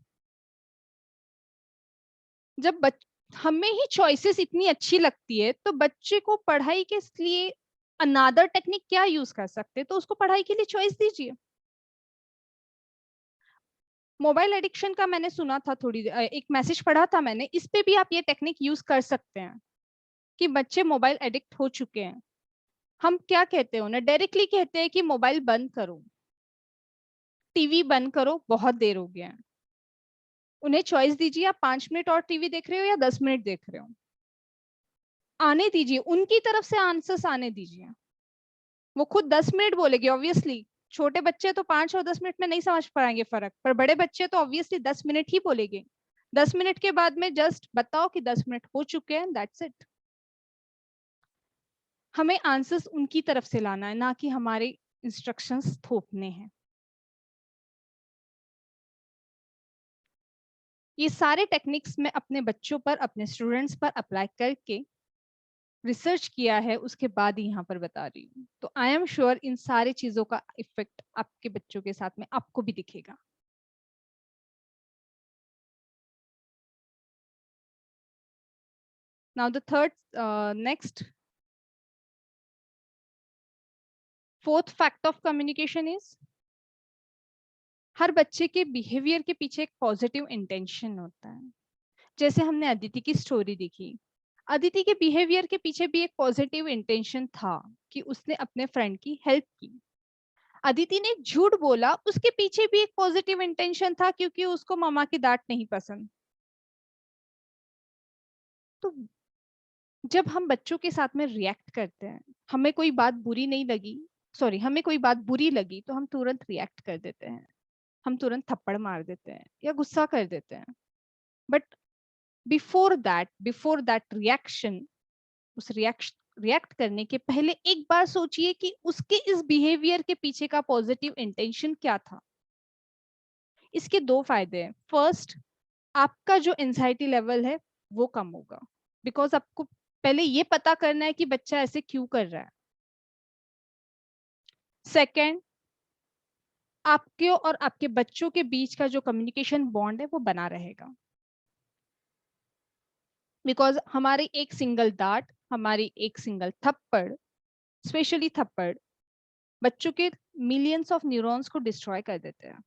हमें ही चॉइसेस इतनी अच्छी लगती है तो बच्चे को पढ़ाई के लिए अनादर टेक्निक क्या यूज कर सकते, तो उसको पढ़ाई के लिए चॉइस दीजिए. मोबाइल एडिक्शन का मैंने सुना था, एक मैसेज पढ़ा था मैंने, इस पे भी आप ये टेक्निक यूज कर सकते हैं कि बच्चे मोबाइल एडिक्ट हो चुके हैं. हम क्या कहते हैं उन्हें? डायरेक्टली कहते हैं कि मोबाइल बंद करो, टीवी बंद करो, बहुत देर हो गया है. उन्हें चॉइस दीजिए, आप 5 मिनट और टीवी देख रहे हो या 10 मिनट देख रहे हो, आने दीजिए, उनकी तरफ से आंसर्स आने दीजिए. वो खुद 10 मिनट बोलेगी ऑब्वियसली। छोटे बच्चे तो 5 और 10 मिनट में नहीं समझ पाएंगे फर्क, पर बड़े बच्चे तो ऑब्वियसली 10 मिनट ही बोलेंगे। 10 मिनट के बाद में जस्ट बताओ कि 10 मिनट हो चुके हैं, दैट्स इट। हमें आंसर्स उनकी तरफ से लाना है, ना कि हमारे इंस्ट्रक्शंस थोपने हैं। ये सारे टेक्निक्स मैं अपने बच्चों पर, अपने स्टूडेंट्स पर अप्लाई करके रिसर्च किया है, उसके बाद ही यहाँ पर बता रही हूँ। तो आई एम श्योर इन सारी चीजों का इफेक्ट आपके बच्चों के साथ में आपको भी दिखेगा। Now the third next fourth fact of communication is, हर बच्चे के बिहेवियर के पीछे एक पॉजिटिव इंटेंशन होता है। जैसे हमने अदिति की स्टोरी देखी, अदिति के बिहेवियर के पीछे भी एक पॉजिटिव इंटेंशन था कि उसने अपने फ्रेंड की हेल्प की। अदिति ने झूठ बोला, उसके पीछे भी एक पॉजिटिव इंटेंशन था, क्योंकि उसको मामा की डांट नहीं पसंद। तो जब हम बच्चों के साथ में रिएक्ट करते हैं, हमें कोई बात बुरी नहीं लगी, सॉरी, हमें कोई बात बुरी लगी तो हम तुरंत रिएक्ट कर देते हैं, हम तुरंत थप्पड़ मार देते हैं या गुस्सा कर देते हैं। बट बिफोर दैट रिएक्शन, उस रिएक्ट करने के पहले एक बार सोचिए कि उसके इस बिहेवियर के पीछे का पॉजिटिव इंटेंशन क्या था। इसके दो फायदे हैं। फर्स्ट, आपका जो एंजाइटी लेवल है वो कम होगा, बिकॉज आपको पहले ये पता करना है कि बच्चा ऐसे क्यों कर रहा है। सेकेंड, आपके और आपके बच्चों के बीच का जो कम्युनिकेशन बॉन्ड है वो बना रहेगा, बिकॉज हमारी एक सिंगल डांट, हमारी एक सिंगल थप्पड़, स्पेशली थप्पड़, बच्चों के मिलियंस ऑफ न्यूरॉन्स को डिस्ट्रॉय कर देते हैं।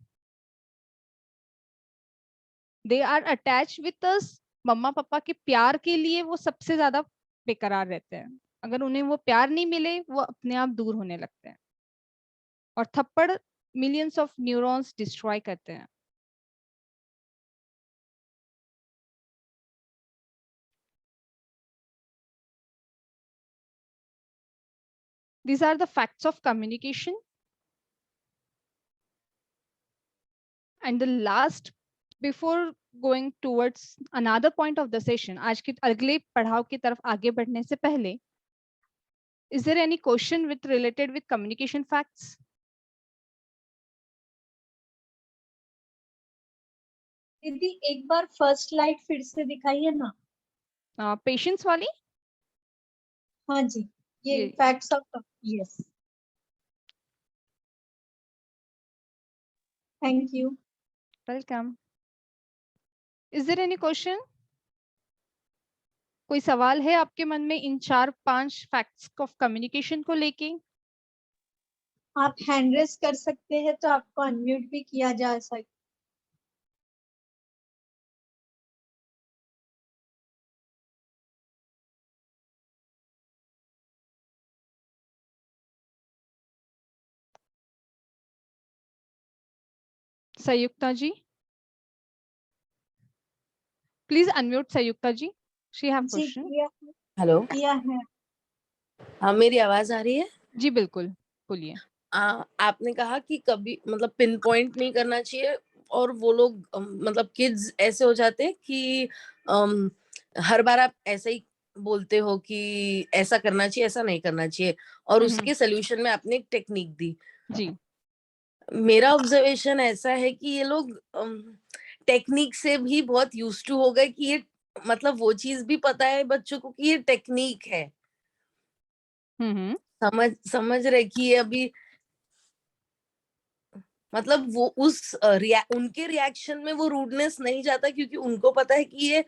They are attach with us. मम्मा पापा के प्यार के लिए वो सबसे ज्यादा बेकरार रहते हैं। अगर उन्हें वो प्यार नहीं मिले, वो अपने आप दूर होने लगते हैं। और थप्पड़ मिलियंस ऑफ न्यूरॉन्स डिस्ट्रॉय करते हैं। These are the facts of communication. And the last, before going towards another point of the session, आज के अगले पढ़ाव की तरफ आगे बढ़ने से पहले, is there any question with related with communication facts? दीदी एक बार फर्स्ट स्लाइड फिर से दिखाइए ना। Patience वाली? हाँ जी, ये ये facts of, yes, thank you. welcome. Is there any question? कोई सवाल है आपके मन में इन 4-5 फैक्ट्स ऑफ कम्युनिकेशन को लेके? आप हैंड रेस कर सकते हैं तो आपको अनम्यूट भी किया जा सकता। Sanyukta ji, please unmute Sanyukta ji, she have जी क्वेश्चन। हेलो, किया है। हाँ मेरी आवाज आ रही है? जी बिल्कुल, बोलिए। आपने कहा कि कभी मतलब पिन पॉइंट नहीं करना चाहिए, और वो लोग मतलब किड्स ऐसे हो जाते हैं कि हर बार आप ऐसे ही बोलते हो कि ऐसा करना चाहिए, ऐसा नहीं करना चाहिए, और उसके सोल्यूशन में आपने एक टेक्निक दी। जी, मेरा ऑब्जर्वेशन ऐसा है कि ये लोग टेक्निक से भी बहुत यूज टू हो गए कि ये मतलब वो चीज भी पता है बच्चों को कि ये टेक्निक है। समझ रहे कि ये अभी मतलब वो उस उनके रिएक्शन में वो रूडनेस नहीं जाता, क्योंकि उनको पता है कि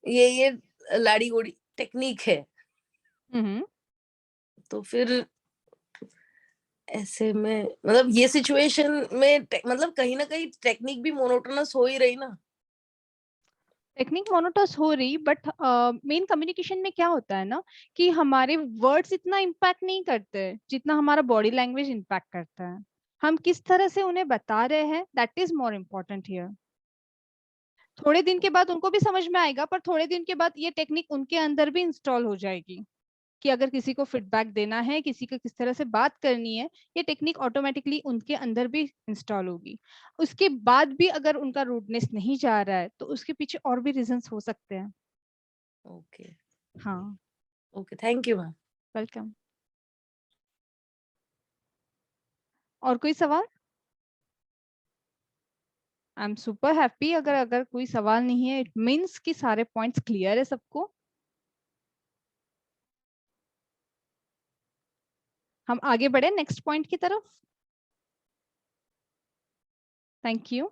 ये लाड़ी गोड़ी टेक्निक है। तो फिर ऐसे में मतलब ये सिचुएशन में मतलब कहीं ना कहीं टेक्निक भी मोनोटोनस हो ही रही ना। टेक्निक मोनोटोस हो रही, बट मेन कम्युनिकेशन में क्या होता है ना कि हमारे वर्ड्स इतना इम्पैक्ट नहीं करते जितना हमारा बॉडी लैंग्वेज इम्पैक्ट करता है। हम किस तरह से उन्हें बता रहे हैं, that is more important here. थोड़े दिन के बाद उनको भी समझ में आएगा, पर थोड़े दिन के बाद ये टेक्निक उनके अंदर भी इंस्टॉल हो जाएगी कि अगर किसी को फीडबैक देना है, किसी को किस तरह से बात करनी है, ये टेक्निक ऑटोमेटिकली उनके अंदर भी इंस्टॉल होगी। उसके बाद भी अगर उनका रूडनेस नहीं जा रहा है तो उसके पीछे और भी रीजंस हो सकते हैं। ओके हाँ, okay, thank you ma'am. Welcome. और कोई सवाल? I am super happy. अगर अगर कोई सवाल नहीं है, इट मीन्स कि सारे पॉइंट्स क्लियर है सबको। हम आगे बढ़े नेक्स्ट पॉइंट की तरफ। Thank you.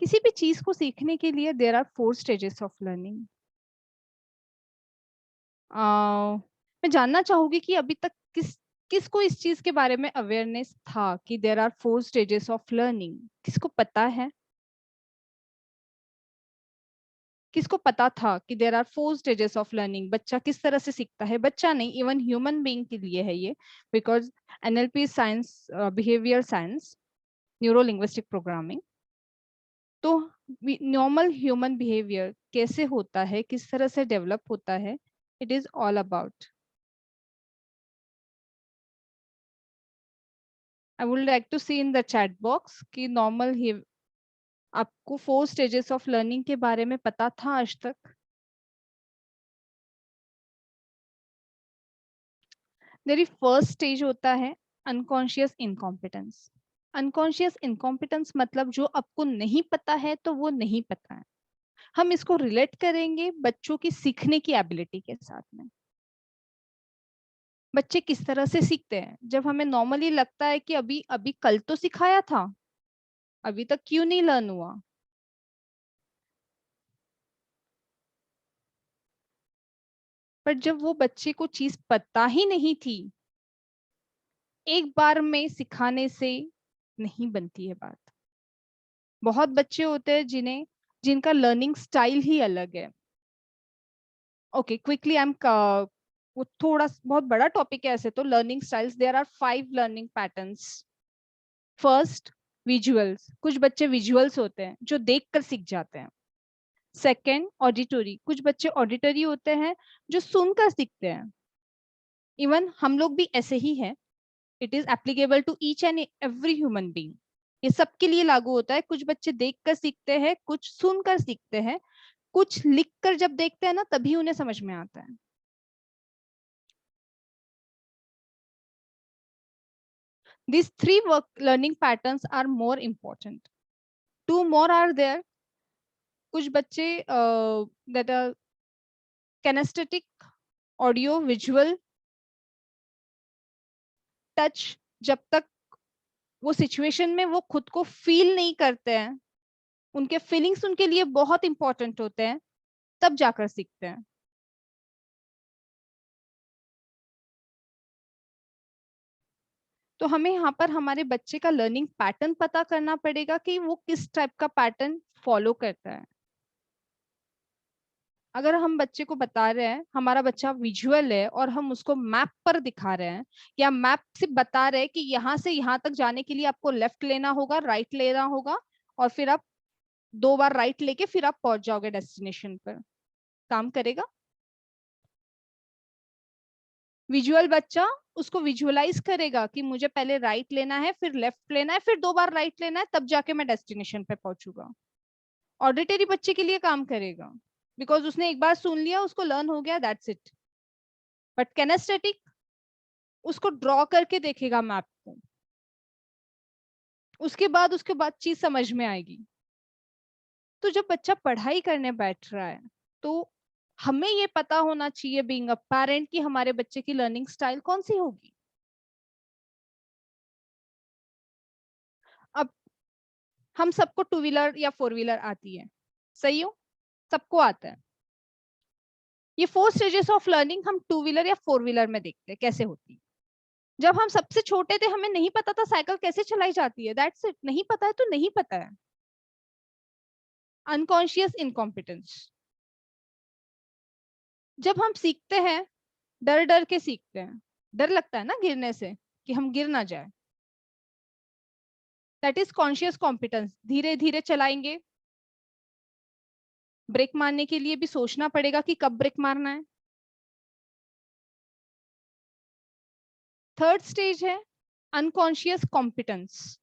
किसी भी चीज को सीखने के लिए there are 4 stages of learning. मैं जानना चाहूंगी कि अभी तक किसको इस चीज के बारे में अवेयरनेस था कि there are 4 stages of learning. किसको पता है? किसको पता था कि there are 4 stages of learning? बच्चा किस तरह से सीखता है? बच्चा नहीं, इवन ह्यूमन बीइंग के लिए है ये, because NLP science, behaviour science, neuro linguistic programming. तो नॉर्मल ह्यूमन बिहेवियर कैसे होता है, किस तरह से डेवलप होता है, it is all about. I would like to see in the chat box कि नॉर्मल आपको 4 स्टेजेस ऑफ लर्निंग के बारे में पता था आज तक? मेरी फर्स्ट स्टेज होता है अनकॉन्शियस इनकॉम्पिटेंस। अनकॉन्शियस इनकॉम्पिटेंस मतलब जो आपको नहीं पता है तो वो नहीं पता है। हम इसको रिलेट करेंगे बच्चों की सीखने की एबिलिटी के साथ में। बच्चे किस तरह से सीखते हैं? जब हमें नॉर्मली लगता है कि अभी अभी कल तो सिखाया था, अभी तक क्यों नहीं लर्न हुआ? पर जब वो बच्चे को चीज पता ही नहीं थी, एक बार में सिखाने से नहीं बनती है बात। बहुत बच्चे होते हैं जिनका लर्निंग स्टाइल ही अलग है। ओके, क्विकली आई एम वो थोड़ा बहुत बड़ा टॉपिक है ऐसे तो। Learning styles, there are 5 learning patterns. First, visuals. कुछ बच्चे विजुअल्स होते हैं जो देखकर सीख जाते हैं। Second, auditory. कुछ बच्चे ऑडिटरी होते हैं जो सुनकर सीखते हैं। इवन हम लोग भी ऐसे ही हैं। It is applicable to each and every human being. ये सबके लिए लागू होता है। कुछ बच्चे देखकर सीखते हैं, कुछ सुनकर सीखते हैं, कुछ लिखकर जब देखते हैं ना तभी उन्हें समझ में आता है। These 3 learning patterns are more important. 2 more are there. कुछ बच्चे that are kinesthetic, audio, visual, touch। जब तक वो सिचुएशन में वो खुद को फील नहीं करते हैं, उनके फीलिंग्स उनके लिए बहुत इंपॉर्टेंट होते हैं, तब जाकर सीखते हैं। तो हमें यहाँ पर हमारे बच्चे का लर्निंग पैटर्न पता करना पड़ेगा कि वो किस टाइप का पैटर्न फॉलो करता है। अगर हम बच्चे को बता रहे हैं हमारा बच्चा विजुअल है और हम उसको मैप पर दिखा रहे हैं या मैप से बता रहे हैं कि यहाँ से यहाँ तक जाने के लिए आपको लेफ्ट लेना होगा, राइट लेना होगा, और फिर आप 2 बार राइट लेके फिर आप पहुंच जाओगे डेस्टिनेशन पर, काम करेगा? विजुअल बच्चा उसको विजुअलाइज करेगा कि मुझे पहले राइट लेना है, फिर लेफ्ट लेना है, फिर 2 बार राइट लेना है, तब जाके मैं डेस्टिनेशन पे पहुंचूंगा। ऑडिटरी बच्चे के लिए काम करेगा बिकॉज उसने एक बार सुन लिया, उसको लर्न हो गया, दैट्स इट। बट कैनेस्थेटिक उसको ड्रॉ करके देखेगा मैप को, उसके बाद चीज समझ में आएगी। तो जब बच्चा पढ़ाई करने बैठ रहा है तो हमें ये पता होना चाहिए बीइंग अ पेरेंट कि हमारे बच्चे की लर्निंग स्टाइल कौन सी होगी। अब हम सबको 2 व्हीलर या 4 व्हीलर आती है, सही हो? सबको आता है। ये 4 स्टेजेस ऑफ लर्निंग हम 2 व्हीलर या 4 व्हीलर में देखते हैं कैसे होती है। जब हम सबसे छोटे थे हमें नहीं पता था साइकिल कैसे चलाई जाती है, दैट्स इट। नहीं पता है तो नहीं पता है। Unconscious incompetence. जब हम सीखते हैं डर डर के सीखते हैं, डर लगता है ना गिरने से कि हम गिर ना जाए, दैट इज कॉन्शियस कॉम्पिटेंस। धीरे धीरे चलाएंगे, ब्रेक मारने के लिए भी सोचना पड़ेगा कि कब ब्रेक मारना है। थर्ड स्टेज है अनकॉन्शियस कॉम्पिटेंस।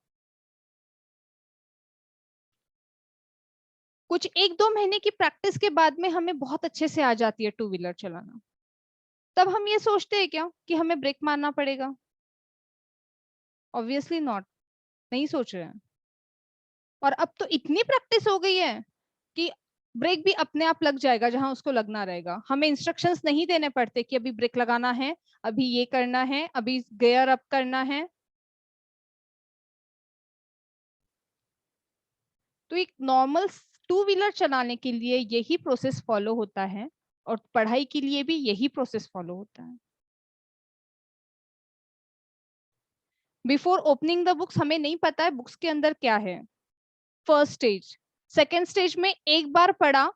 कुछ 1-2 महीने की प्रैक्टिस के बाद में हमें बहुत अच्छे से आ जाती है टू व्हीलर चलाना। तब हम ये सोचते हैं क्या कि हमें ब्रेक मारना पड़ेगा? ऑब्वियसली नॉट, नहीं सोच रहे हैं। और अब तो इतनी प्रैक्टिस हो गई है कि ब्रेक भी अपने आप लग जाएगा जहां उसको लगना रहेगा। हमें इंस्ट्रक्शंस नहीं देने पड़ते कि अभी ब्रेक लगाना है, अभी ये करना है, अभी गियर अप करना है। तो एक नॉर्मल टू व्हीलर चलाने के लिए यही प्रोसेस फॉलो होता है और पढ़ाई के लिए भी यही प्रोसेस फॉलो होता है। बिफोर ओपनिंग द बुक्स हमें नहीं पता है बुक्स के अंदर क्या है। First stage. सेकेंड स्टेज में एक बार पढ़ा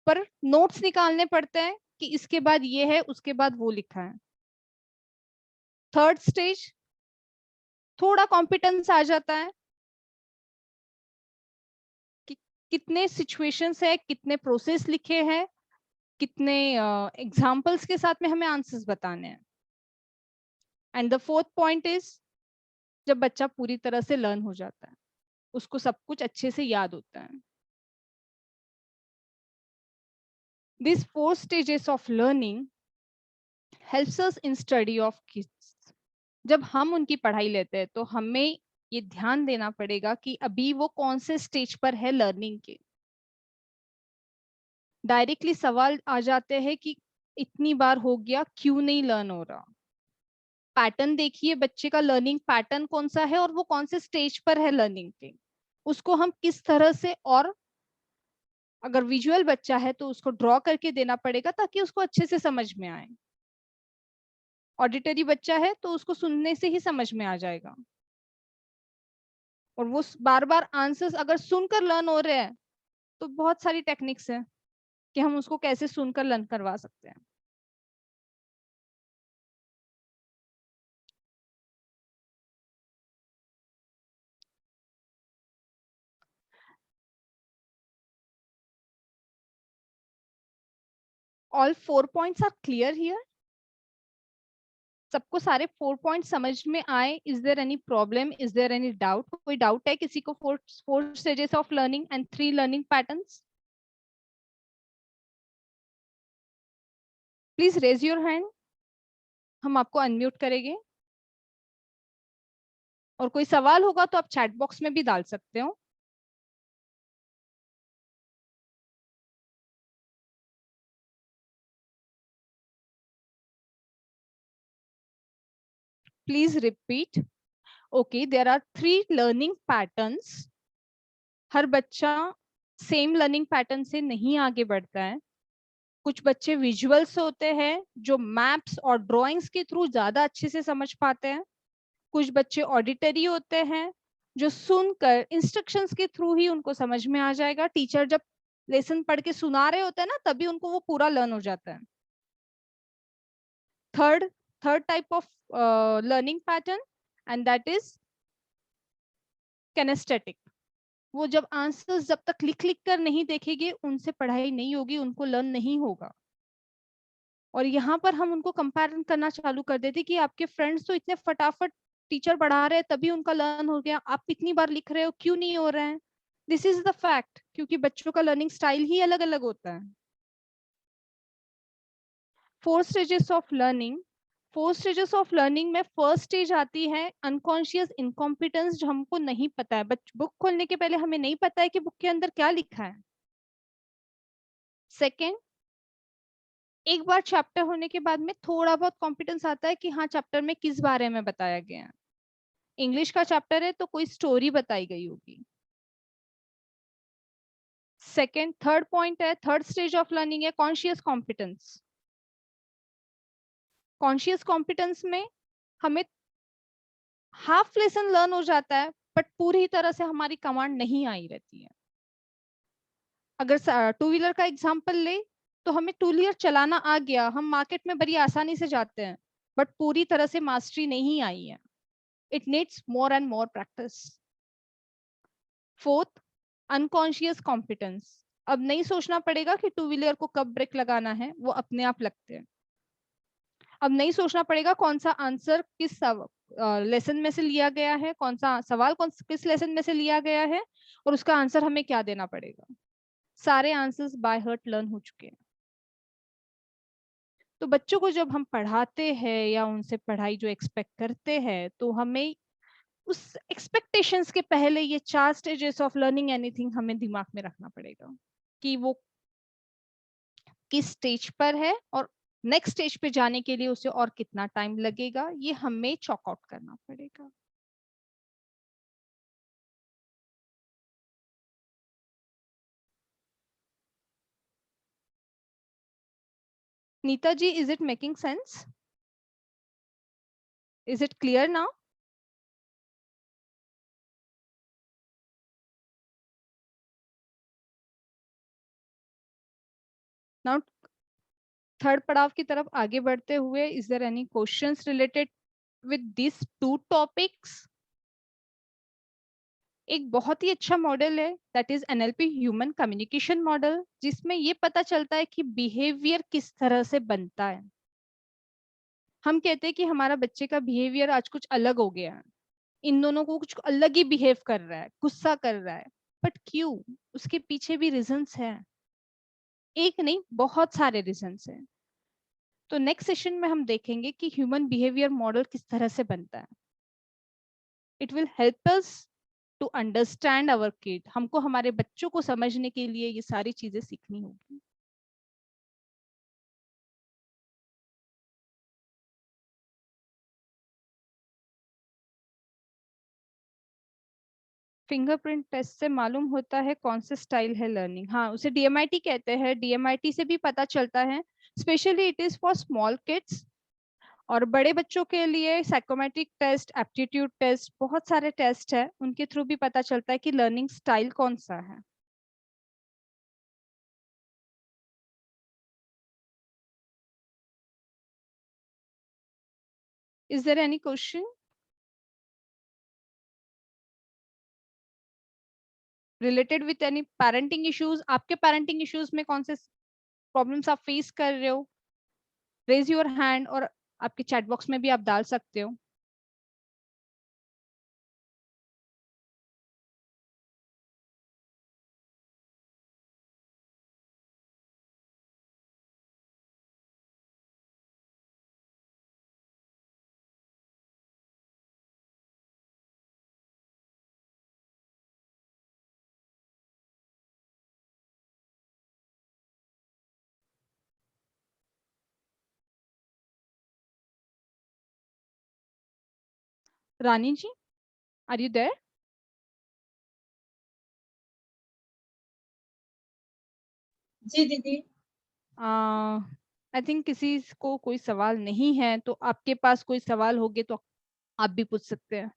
पर नोट्स निकालने पड़ते हैं कि इसके बाद ये है, उसके बाद वो लिखा है। थर्ड स्टेज थोड़ा कॉम्पिटेंस आ जाता है कि कितने सिचुएशंस है, कितने प्रोसेस लिखे हैं, कितने एग्जाम्पल्स के साथ में हमें आंसर्स बताने हैं। And the fourth point is जब बच्चा पूरी तरह से लर्न हो जाता है, उसको सब कुछ अच्छे से याद होता है। These 4 stages of learning helps us in study of kids. जब हम उनकी पढ़ाई लेते हैं तो हमें ये ध्यान देना पड़ेगा कि अभी वो कौन से स्टेज पर है लर्निंग के। डायरेक्टली सवाल आ जाते हैं कि इतनी बार हो गया क्यों नहीं लर्न हो रहा। पैटर्न देखिए बच्चे का, लर्निंग पैटर्न कौन सा है और वो कौन से स्टेज पर है लर्निंग के। उसको हम किस तरह से, और अगर विजुअल बच्चा है तो उसको ड्रॉ करके देना पड़ेगा ताकि उसको अच्छे से समझ में आए। ऑडिटरी बच्चा है तो उसको सुनने से ही समझ में आ जाएगा। और वो बार बार आंसर्स अगर सुनकर लर्न हो रहे हैं तो बहुत सारी टेक्निक्स हैं कि हम उसको कैसे सुनकर लर्न करवा सकते हैं। All 4 points are clear here? सबको सारे 4 पॉइंट समझ में आए? Is there any problem, is there any doubt? कोई डाउट है किसी को? 4 stages of learning and 3 learning patterns, please raise your hand, हम आपको अनम्यूट करेंगे। और कोई सवाल होगा तो आप चैट बॉक्स में भी डाल सकते हो। Please repeat. Okay, there are 3 learning patterns. हर बच्चा सेम लर्निंग पैटर्न से नहीं आगे बढ़ता है। कुछ बच्चे विजुअल्स होते हैं जो मैप्स और ड्राइंग्स के थ्रू ज्यादा अच्छे से समझ पाते हैं। कुछ बच्चे ऑडिटरी होते हैं जो सुनकर इंस्ट्रक्शंस के थ्रू ही उनको समझ में आ जाएगा। टीचर जब लेसन पढ़ के सुना रहे होते हैं ना, तभी उनको वो पूरा लर्न हो जाता है। Third type of learning pattern and that is kinaesthetic. वो जब आंसर्स जब तक लिख लिख कर नहीं देखेंगे उनसे पढ़ाई नहीं होगी, उनको लर्न नहीं होगा। और यहाँ पर हम उनको कंपैरिजन करना चालू कर देते कि आपके फ्रेंड्स तो इतने फटाफट टीचर पढ़ा रहे हैं तभी उनका लर्न हो गया, आप इतनी बार लिख रहे हो क्यों नहीं हो रहे हैं। दिस इज द फैक्ट, क्योंकि बच्चों का लर्निंग स्टाइल ही अलग अलग होता है। 4 stages of learning. 4 stages of learning में फर्स्ट स्टेज आती है अनकॉन्शियस इनकॉम्पिटेंस, जो हमको नहीं पता है। बुक खोलने के पहले हमें नहीं पता है कि बुक के अंदर क्या लिखा है। सेकेंड, एक बार चैप्टर होने के बाद में थोड़ा बहुत कॉम्पिटेंस आता है कि हाँ चैप्टर में किस बारे में बताया गया है। इंग्लिश का चैप्टर है तो कोई स्टोरी बताई गई होगी। सेकेंड, थर्ड पॉइंट है, थर्ड स्टेज ऑफ लर्निंग है कॉन्शियस कॉम्पिटेंस। कॉन्शियस कॉम्पिटेंस में हमें हाफ लेसन लर्न हो जाता है बट पूरी तरह से हमारी कमांड नहीं आई रहती है। अगर टू व्हीलर का एग्जांपल ले तो हमें टू व्हीलर चलाना आ गया, हम मार्केट में बड़ी आसानी से जाते हैं, बट पूरी तरह से मास्टरी नहीं आई है। It needs more and more practice. Fourth, unconscious competence. अब नहीं सोचना पड़ेगा कि टू व्हीलर को कब ब्रेक लगाना है, वो अपने आप लगते हैं। अब नहीं सोचना पड़ेगा कौन सा आंसर किस लेसन में से लिया गया है, कौन सा सवाल किस लेसन में से लिया गया है, और उसका आंसर हमें क्या देना पड़ेगा। सारे आंसर्स बाय हार्ट लर्न हो चुके हैं। तो बच्चों को जब हम पढ़ाते हैं या उनसे पढ़ाई जो एक्सपेक्ट करते हैं, तो हमें उस एक्सपेक्टेशंस के पहले ये 4 स्टेजेस ऑफ लर्निंग एनीथिंग हमें दिमाग में रखना पड़ेगा कि वो किस स्टेज पर है और नेक्स्ट स्टेज पे जाने के लिए उसे और कितना टाइम लगेगा, ये हमें चॉक आउट करना पड़ेगा। Nita ji, is it making sense? Is it clear now? Now third पड़ाव की तरफ आगे बढ़ते हुए, is there any questions related with this 2 topics? एक बहुत ही अच्छा मॉडल है, that is NLP human communication model, जिसमें ये पता चलता है कि बिहेवियर किस तरह से बनता है। हम कहते हैं कि हमारा बच्चे का बिहेवियर आज कुछ अलग हो गया है, इन दोनों को कुछ अलग ही बिहेव कर रहा है, गुस्सा कर रहा है, बट क्यों? उसके पीछे भी रीजंस हैं, एक नहीं बहुत सारे रीजंस हैं। तो नेक्स्ट सेशन में हम देखेंगे कि ह्यूमन बिहेवियर मॉडल किस तरह से बनता है। It will help us to understand our kid. हमको हमारे बच्चों को समझने के लिए ये सारी चीजें सीखनी होगी। फिंगरप्रिंट टेस्ट से मालूम होता है कौन से स्टाइल है लर्निंग। हाँ, उसे डीएमआईटी कहते हैं। डीएमआईटी से भी पता चलता है, specially it is for small kids. और बड़े बच्चों के लिए साइकोमेट्रिक टेस्ट, एप्टीट्यूड टेस्ट, बहुत सारे टेस्ट है, उनके थ्रू भी पता चलता है कि लर्निंग स्टाइल कौन सा है। Is there any question related with any parenting issues? आपके पेरेंटिंग इश्यूज में कौन से प्रॉब्लम्स आप फेस कर रहे हो? रेज योर हैंड, और आपके चैट बॉक्स में भी आप डाल सकते हो। रानी जी, आर यू देयर? जी दीदी। आई थिंक किसी को कोई सवाल नहीं है, तो आपके पास कोई सवाल होगे तो आप भी पूछ सकते हैं।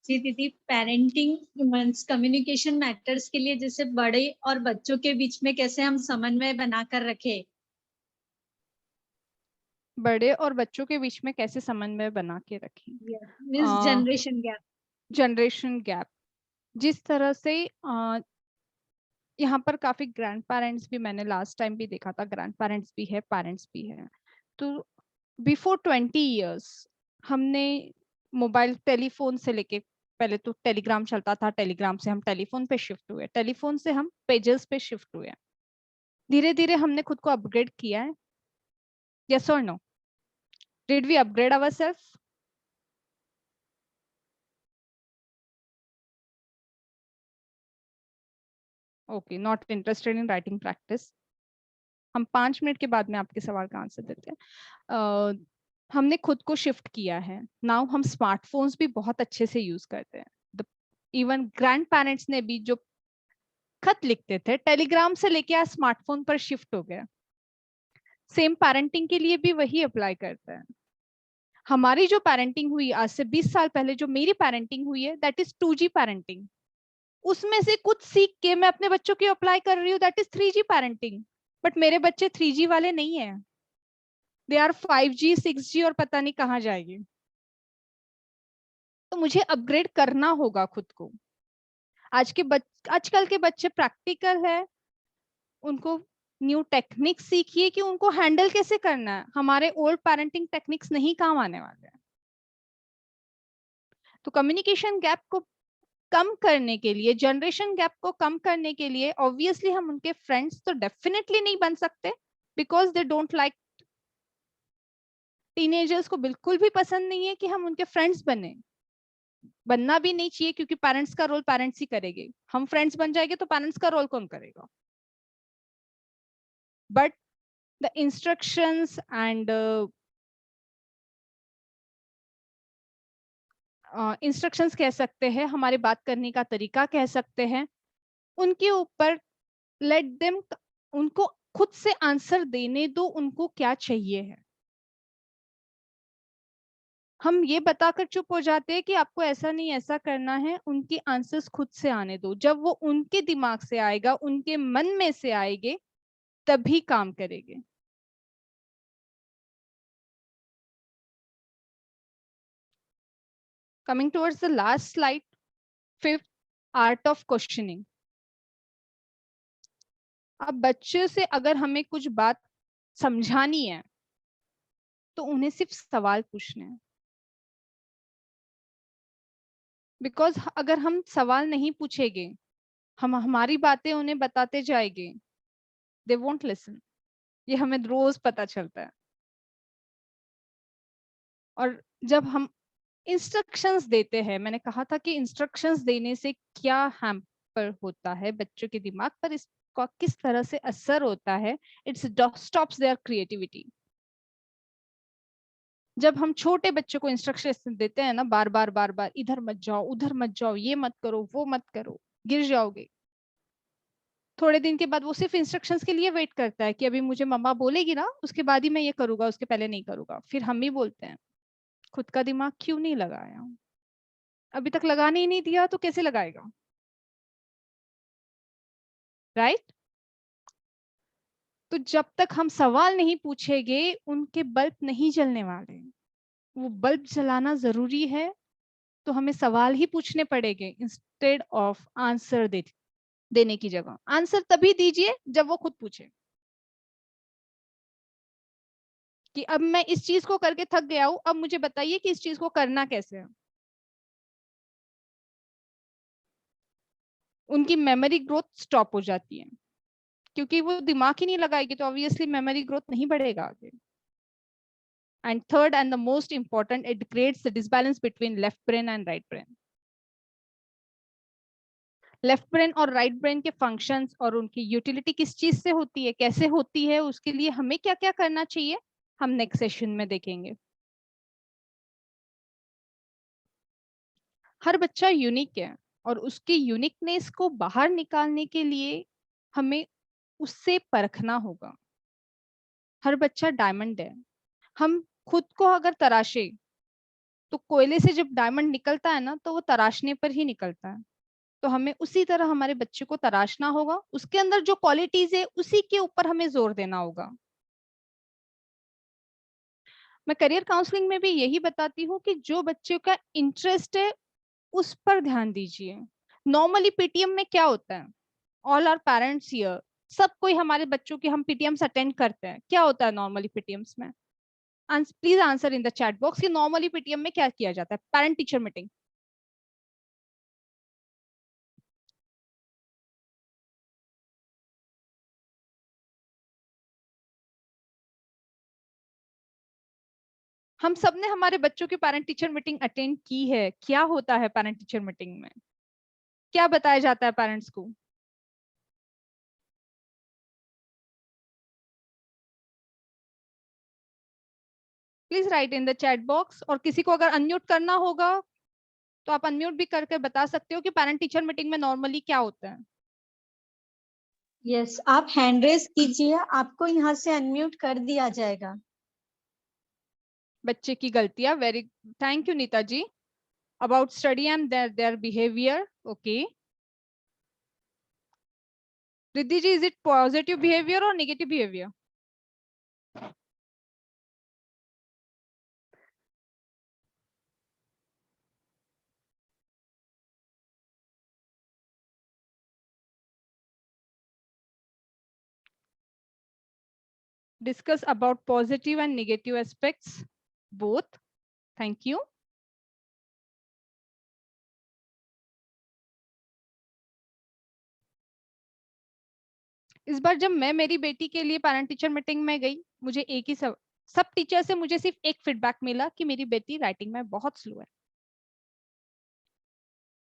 जी दीदी, पेरेंटिंग ह्यूमंस कम्युनिकेशन मैटर्स के लिए जैसे बड़े और बच्चों के बीच में कैसे हम समन्वय बनाकर रखें। बड़े और बच्चों के बीच में कैसे समन्वय बना के रखें? Means generation gap. Generation gap, जिस तरह से यहाँ पर काफी ग्रैंड पेरेंट्स भी, मैंने लास्ट टाइम भी देखा था, ग्रैंड पेरेंट्स भी है, पेरेंट्स भी है। तो बिफोर 20 ईयर्स हमने मोबाइल टेलीफोन से लेके, पहले तो टेलीग्राम चलता था, टेलीग्राम से हम टेलीफोन पे शिफ्ट हुए, टेलीफोन से हम पेजेस पे शिफ्ट हुए। धीरे धीरे हमने खुद को अपग्रेड किया है। यस और no? Did we upgrade ourself? Okay, not interested in writing practice. हम 5 मिनट के बाद में आपके सवाल का आंसर देते हैं। हमने खुद को शिफ्ट किया है। नाउ हम स्मार्टफोन्स भी बहुत अच्छे से यूज करते हैं। इवन ग्रैंड पेरेंट्स ने भी जो खत लिखते थे टेलीग्राम से लेके आज स्मार्टफोन पर शिफ्ट हो गया। सेम पेरेंटिंग के लिए भी वही अप्लाई करता है। हमारी जो पेरेंटिंग हुई आज से 20 साल पहले, जो मेरी पेरेंटिंग हुई है, दैट इज 2G पेरेंटिंग। उसमें से कुछ सीख के मैं अपने बच्चों की अप्लाई कर रही हूँ, that is 3G parenting. But मेरे बच्चे 3G वाले नहीं है, दे आर 5G 6G और पता नहीं कहाँ जाएगी। तो मुझे अपग्रेड करना होगा खुद को। आजकल के बच्चे प्रैक्टिकल है, उनको न्यू टेक्निक सीखिए कि उनको हैंडल कैसे करना है। हमारे ओल्ड पेरेंटिंग टेक्निक्स नहीं काम आने वाले हैं। तो कम्युनिकेशन गैप को कम करने के लिए, जनरेशन गैप को कम करने के लिए, ऑब्वियसली हम उनके फ्रेंड्स तो डेफिनेटली नहीं बन सकते, because they don't like, teenagers को बिल्कुल भी पसंद नहीं है कि हम उनके फ्रेंड्स बने, बनना भी नहीं चाहिए, क्योंकि पेरेंट्स का रोल पेरेंट्स ही करेंगे। हम फ्रेंड्स बन जाएंगे तो पेरेंट्स का रोल कौन करेगा? But the instructions and instructions कह सकते हैं, हमारे बात करने का तरीका कह सकते हैं, उनके ऊपर लेट देम, उनको खुद से आंसर देने दो, उनको क्या चाहिए है। हम ये बताकर चुप हो जाते हैं कि आपको ऐसा नहीं ऐसा करना है, उनकी आंसर्स खुद से आने दो। जब वो उनके दिमाग से आएगा, उनके मन में से आएंगे, तभी काम करेंगे। Coming towards the last slide, fifth, art of questioning. अब बच्चे से अगर हमें कुछ बात समझानी है तो उन्हें सिर्फ सवाल पूछने हैं, बिकॉज अगर हम सवाल नहीं पूछेंगे, हम हमारी बातें उन्हें बताते जाएंगे, दे वोंट लिसन। ये हमें रोज पता चलता है। और जब हम इंस्ट्रक्शंस देते हैं, मैंने कहा था कि इंस्ट्रक्शंस देने से क्या हैम्पर होता है बच्चों के दिमाग पर, इसका किस तरह से असर होता है, इट्स स्टॉप्स देयर क्रिएटिविटी। जब हम छोटे बच्चों को इंस्ट्रक्शन देते हैं ना, बार बार बार बार, इधर मत जाओ, उधर मत जाओ, ये मत करो, वो मत करो, गिर जाओगे, थोड़े दिन के बाद वो सिर्फ इंस्ट्रक्शंस के लिए वेट करता है कि अभी मुझे मम्मा बोलेगी ना, उसके बाद ही मैं ये करूंगा, उसके पहले नहीं करूंगा। फिर हम भी बोलते हैं, खुद का दिमाग क्यों नहीं लगाया? अभी तक लगाने ही नहीं दिया तो कैसे लगाएगा? राइट? तो जब तक हम सवाल नहीं पूछेंगे, उनके बल्ब नहीं जलने वाले। वो बल्ब जलाना जरूरी है, तो हमें सवाल ही पूछने पड़ेंगे इंस्टेड ऑफ आंसर देने की जगह। आंसर तभी दीजिए जब वो खुद पूछे कि अब मैं इस चीज को करके थक गया हूं, अब मुझे बताइए कि इस चीज को करना कैसे है। उनकी मेमोरी ग्रोथ स्टॉप हो जाती है, क्योंकि वो दिमाग ही नहीं लगाएगी तो ऑब्वियसली मेमोरी ग्रोथ नहीं बढ़ेगा आगे। And third and the most important, it creates the disbalance between left brain and right brain. Left brain और राइट ब्रेन के फंक्शंस और उनकी यूटिलिटी किस चीज से होती है, कैसे होती है, उसके लिए हमें क्या क्या करना चाहिए, हम नेक्स्ट सेशन में देखेंगे। हर बच्चा यूनिक है, और उसकी यूनिकनेस को बाहर निकालने के लिए हमें उससे परखना होगा। हर बच्चा डायमंड है। हम खुद को अगर तराशे, तो कोयले से जब डायमंड निकलता है ना, तो वो तराशने पर ही निकलता है। तो हमें उसी तरह हमारे बच्चे को तराशना होगा, उसके अंदर जो क्वालिटीज है उसी के ऊपर हमें जोर देना होगा। मैं करियर काउंसलिंग में भी यही बताती हूँ कि जो बच्चे का इंटरेस्ट है उस पर ध्यान दीजिए। नॉर्मली पीटीएम में क्या होता है, ऑल आर पेरेंट्स हियर, सब कोई हमारे बच्चों की हम पीटीएम्स अटेंड करते हैं। क्या होता है नॉर्मली पीटीएम्स में? Please answer in the chat box कि नॉर्मली पीटीएम में क्या किया जाता है? Parent teacher meeting. हम सब ने हमारे बच्चों की पेरेंट टीचर मीटिंग अटेंड की है। क्या होता है पेरेंट टीचर मीटिंग में? क्या बताया जाता है पेरेंट्स को? Please right in the chat box. और किसी को अगर अनम्यूट करना होगा तो आप अनम्यूट भी करके बता सकते हो कि पेरेंट टीचर मीटिंग में नॉर्मली क्या होता है। यस, आप हैंड रेज कीजिए, आपको यहाँ से अनम्यूट कर दिया जाएगा। बच्चे की गलतियां, very thank you Nita ji. About study and their behaviour, okay. Riddhi ji, is it positive behaviour और negative behaviour? discuss about positive and negative aspects both. Thank you. इस बार जब मैं मेरी बेटी के लिए पेरेंट टीचर मीटिंग में गई, मुझे एक ही सब टीचर से मुझे सिर्फ एक फीडबैक मिला कि मेरी बेटी राइटिंग में बहुत स्लो है।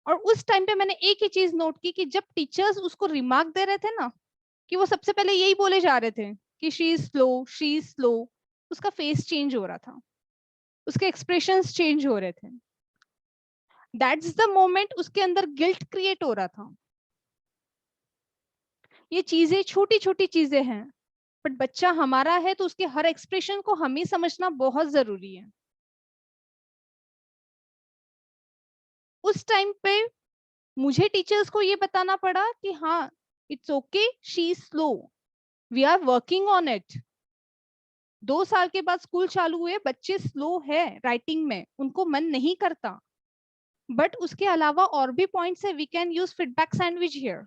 और उस टाइम पे मैंने एक ही चीज नोट की कि जब टीचर्स उसको रिमार्क दे रहे थे ना, कि वो सबसे पहले यही बोले जा रहे थे कि शी इज स्लो, उसका फेस चेंज हो रहा था, उसके एक्सप्रेशंस चेंज हो रहे थे। दैट्स द मोमेंट उसके अंदर गिल्ट क्रिएट हो रहा था। ये चीजें छोटी छोटी चीजें हैं, बट बच्चा हमारा है तो उसके हर एक्सप्रेशन को हम ही समझना बहुत जरूरी है। उस टाइम पे मुझे टीचर्स को ये बताना पड़ा कि हाँ, it's okay, she is slow, we are working on it. 2 साल के बाद स्कूल चालू हुए, बच्चे स्लो है राइटिंग में, उनको मन नहीं करता, बट उसके अलावा और भी पॉइंट्स है, we can use feedback sandwich here.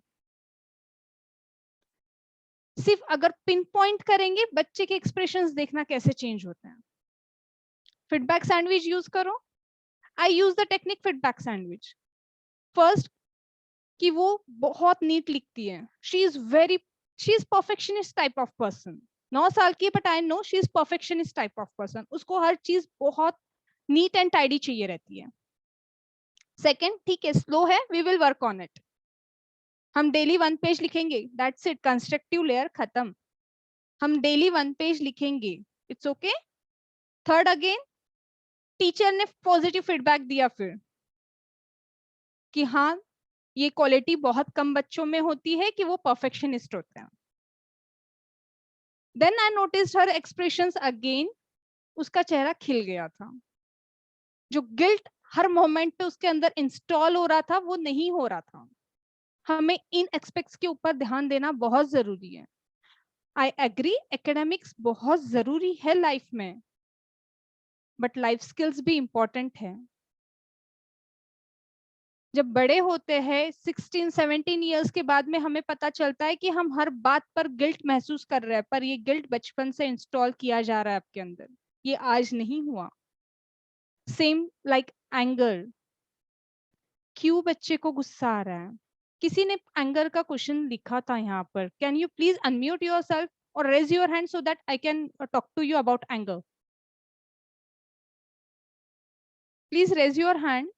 सिर्फ अगर पिन पॉइंट करेंगे, बच्चे के एक्सप्रेशंस देखना कैसे चेंज होते हैं। फीडबैक सैंडविच यूज करो। I use the technique feedback sandwich. First, कि वो बहुत नीट लिखती है, she is perfectionist type of person. 9 साल की, but I know she is perfectionist type of person. उसको हर चीज बहुत नीट एंड टाइडी चाहिए रहती है। सेकेंड, ठीक है स्लो है, we will work on it. हम डेली 1 पेज लिखेंगे, दैट्स इट, कंस्ट्रक्टिव लेयर खत्म। हम डेली 1 पेज लिखेंगे, it's okay. Third, again teacher ने पॉजिटिव फीडबैक दिया फिर कि हाँ, ये क्वालिटी बहुत कम बच्चों में होती है कि वो परफेक्शनिस्ट होते हैं। Then I noticed her expressions again, उसका चेहरा खिल गया था। जो गिल्ट हर मोमेंट पे उसके अंदर इंस्टॉल हो रहा था, वो नहीं हो रहा था। हमें इन एस्पेक्ट्स के ऊपर ध्यान देना बहुत जरूरी है। आई एग्री, एकेडमिक्स बहुत जरूरी है लाइफ में, बट लाइफ स्किल्स भी इंपॉर्टेंट है। जब बड़े होते हैं 16-17 इयर्स के बाद में, हमें पता चलता है कि हम हर बात पर गिल्ट महसूस कर रहे हैं, पर ये गिल्ट बचपन से इंस्टॉल किया जा रहा है आपके अंदर, ये आज नहीं हुआ। सेम लाइक एंगर, क्यों बच्चे को गुस्सा आ रहा है? किसी ने एंगर का क्वेश्चन लिखा था यहाँ पर, can you please unmute yourself और raise your hand so that I can talk to you about anger. Please raise your hand.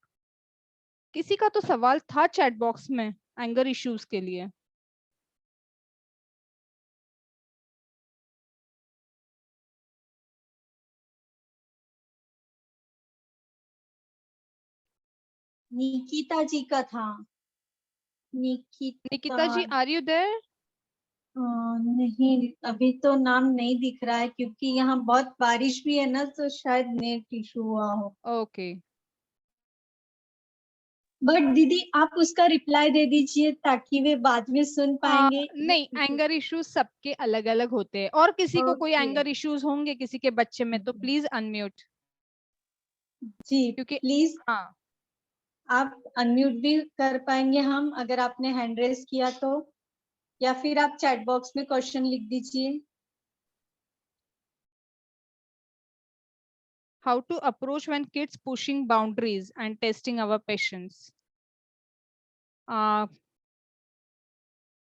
किसी का तो सवाल था चैट बॉक्स में एंगर इश्यूज के लिए। निकिता जी का था। Nikita ji, are you there? नहीं, अभी तो नाम नहीं दिख रहा है क्योंकि यहाँ बहुत बारिश भी है ना, तो शायद नेट इशू हुआ हो। ओके। बट दीदी आप उसका रिप्लाई दे दीजिए ताकि वे बाद में सुन पाएंगे। नहीं, एंगर इश्यूज सबके अलग अलग होते हैं, और किसी को कोई एंगर इश्यूज होंगे किसी के बच्चे में, तो प्लीज अनम्यूट। जी क्योंकि प्लीज, हाँ, आप अनम्यूट भी कर पाएंगे हम, अगर आपने हैंड रेस किया तो, या फिर आप चैट बॉक्स में क्वेश्चन लिख दीजिए। how to approach when kids pushing boundaries and testing our patience।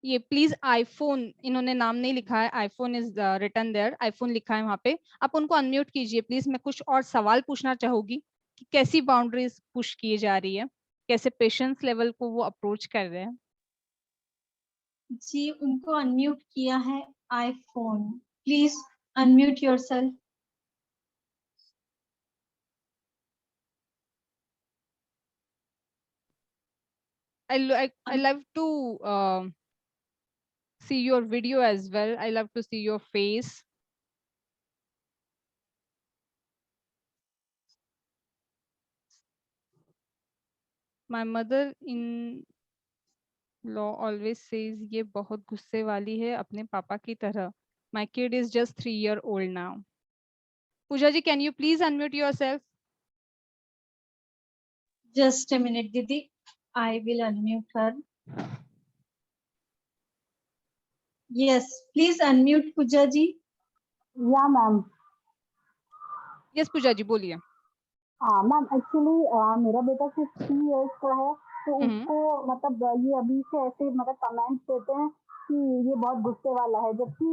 ये प्लीज आईफोन, इन्होंने नाम नहीं लिखा है, iPhone is written there, iPhone लिखा है वहां पे, आप उनको अनम्यूट कीजिए प्लीज। मैं कुछ और सवाल पूछना चाहूंगी कि कैसी बाउंड्रीज पुश की जा रही है, कैसे पेशेंस लेवल को वो अप्रोच कर रहे हैं। जी उनको अनम्यूट किया है iPhone, please unmute yourself. I love to see your video as well. I love to see your face. My mother-in-law always says ये बहुत गुस्से वाली है अपने पापा की तरह. My kid is just 3 years old now. Pooja ji, can you please unmute yourself? Just a minute, Didi. I will unmute her. Yes, please unmute Pooja ji. या मैम। यस पूजा जी बोलिए। हाँ मैम, एक्चुअली मेरा बेटा सिर्फ 3 years का है, तो उसको मतलब ये अभी से ऐसे मतलब कमेंट्स देते हैं कि ये बहुत गुस्से वाला है, जबकि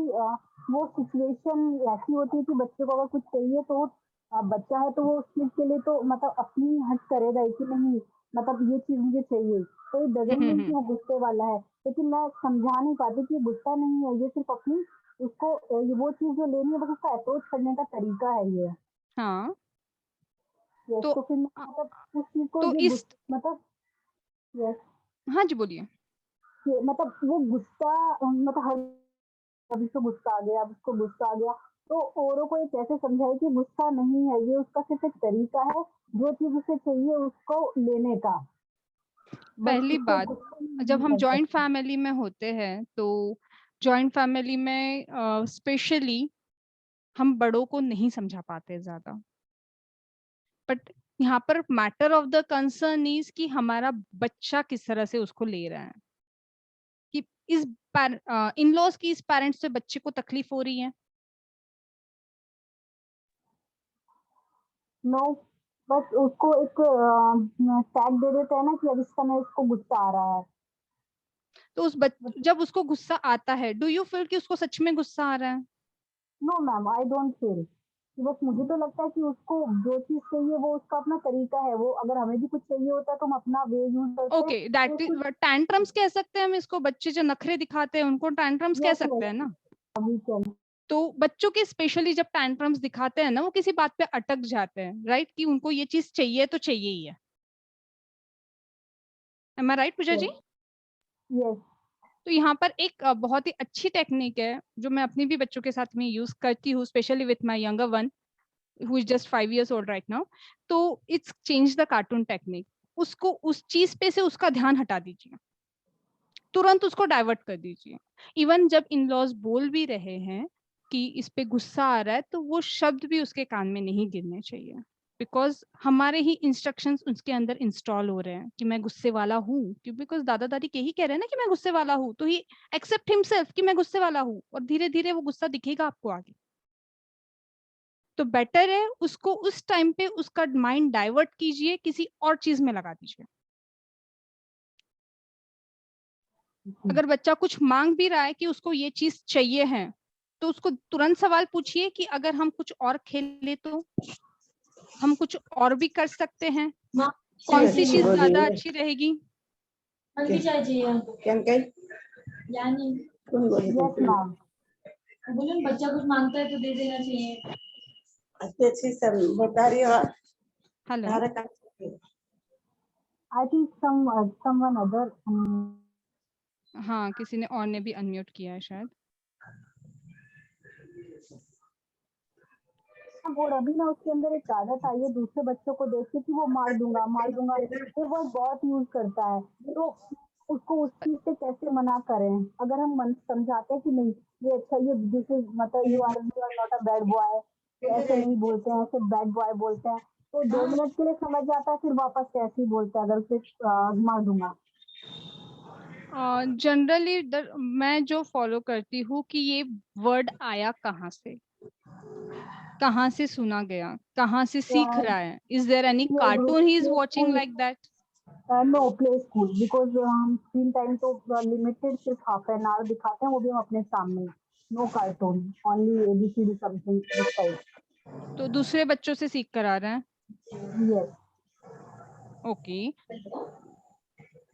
वो सिचुएशन ऐसी होती है कि बच्चे को अगर कुछ चाहिए तो बच्चा है तो वो उस चीज के लिए तो मतलब अपनी हट करेगा ही कि नहीं, मतलब ये चीज मुझे चाहिए, तो इट डजंट मीन कि वो गुस्से वाला है। लेकिन मैं समझा नहीं पाती कि ये गुस्सा नहीं है, ये सिर्फ अपनी उसको वो चीज जो लेनी है बस उसका अप्रोच करने का तरीका है ये। हाँ यस, तो तो फिर मैं मतलब उस चीज को तो ये इस मतलब यस, हाँ जी बोलिए। ये मतलब वो गुस्सा मतलब हर कभी उसको गुस्सा आ गया, अब उसको गुस्सा आ गया, तो औरों को ये कैसे समझाए कि गुस्सा नहीं है, ये उसका सिर्फ एक तरीका है जो चीज उसे चाहिए उसको लेने का, बस पहली उसको बात, गुस्सा जब नहीं हम कर जॉइंट सकते। फैमिली में होते हैं तो जॉइंट फैमिली में स्पेशली हम बड़ों को नहीं समझा पाते ज्यादा, बट यहाँ पर matter of the concern is कि हमारा बच्चा किस तरह से उसको ले रहा है, कि इस इन लॉज की इस पेरेंट्स से बच्चे को तकलीफ हो रही है। नो, बस उसको एक टैग दे देते हैं ना कि अब इस समय उसको गुस्सा आ रहा है। तो जब उसको गुस्सा आता है, डू यू फील कि उसको सच में गुस्सा आ रहा है? No ma'am, I don't feel, बस मुझे तो लगता है कि उसको जो चीज चाहिए वो उसका अपना तरीका है, वो अगर हमें भी कुछ चाहिए होता है तो हम अपना वे यूज करते हैं, ओके, तो दैट उसको टैंट्रम्स कह सकते हैं हम इसको, बच्चे जो नखरे दिखाते हैं उनको टैंट्रम्स कह यस सकते यस हैं ना। We can. तो बच्चों के स्पेशली जब टैंट्रम्स दिखाते हैं ना, वो किसी बात पे अटक जाते हैं, राइट, कि उनको ये चीज चाहिए तो चाहिए ही है। Am I right Puja ji? Yes तो यहाँ पर एक बहुत ही अच्छी टेक्निक है जो मैं अपने भी बच्चों के साथ में यूज करती हूँ, specially with my younger one who is just 5 years old right now. तो it's change the cartoon technique. उसको उस चीज पे से उसका ध्यान हटा दीजिए, तुरंत उसको डाइवर्ट कर दीजिए। इवन जब इन लॉज बोल भी रहे हैं कि इस पे गुस्सा आ रहा है, तो वो शब्द भी उसके कान में नहीं गिरने चाहिए, बिकॉज हमारे ही इंस्ट्रक्शंस उसके अंदर इंस्टॉल हो रहे हैं कि मैं गुस्से वाला हूँ, क्यों, बिकॉज दादा दादी यही कह रहे हैं ना कि मैं गुस्से वाला हूँ, तो ही एक्सेप्ट हिमसेल्फ कि मैं गुस्से वाला हूँ, और धीरे धीरे वो गुस्सा दिखेगा आपको आगे। तो बेटर है उसको उस टाइम पे उसका माइंड डाइवर्ट कीजिए, किसी और चीज में लगा दीजिए। अगर बच्चा कुछ मांग भी रहा है कि उसको ये चीज चाहिए है, तो उसको तुरंत सवाल पूछिए कि अगर हम कुछ और खेले तो हम कुछ और भी कर सकते हैं, कौन सी चीज ज्यादा अच्छी रहेगी। Yes ma'am. बोलो बच्चा कुछ मांगता है तो दे देना चाहिए। अच्छी सब बता रही हो। Hello, I think someone other. हाँ किसी ने और ने भी अनम्यूट किया है शायद। और अभी ना उसके अंदर एक आदत आई है दूसरे बच्चों को देख के कि वो मार दूंगा मार दूंगा, ये वर्ड बहुत यूज करता है, तो उसको उस चीज से कैसे मना करें? अगर हम मन समझाते हैं कि नहीं ये अच्छा, ये दिस इज मतलब you are not a bad boy, तो ऐसे नहीं बोलते हैं, ऐसे बैड बॉय बोलते हैं, तो 2 मिनट के लिए समझ जाता है, फिर वापस से ऐसे ही बोलता है, अगर उसे मार दूंगा। जनरली मैं जो फॉलो करती हूँ कि ये वर्ड आया कहाँ से सुना गया, कहाँ से सीख रहा है, is there any cartoon he is watching like that? No, play school, because हम स्क्रीन टाइम तो लिमिटेड सिर्फ हाफ एन आवर दिखाते हैं, वो भी हम अपने सामने, no cartoon, only ABCD something this type. तो दूसरे बच्चों से सीख कर आ रहे हैं। यस ओके,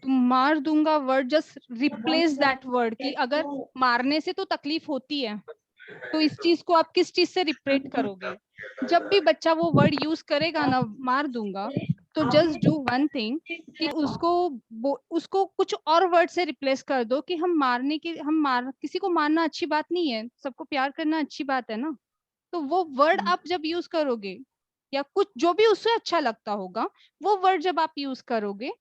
तो मार दूंगा word just replace that word, कि अगर मारने से तो तकलीफ होती है, तो इस चीज को आप किस चीज से रिप्लेट करोगे? जब भी बच्चा वो वर्ड यूज करेगा ना, मार दूंगा, तो जस्ट डू वन थिंग कि उसको कुछ और वर्ड से रिप्लेस कर दो कि किसी को मारना अच्छी बात नहीं है, सबको प्यार करना अच्छी बात है ना। तो वो वर्ड आप जब यूज करोगे, या कुछ जो भी उससे अच्छा लगता होगा, वो वर्ड जब आप यूज करोगे,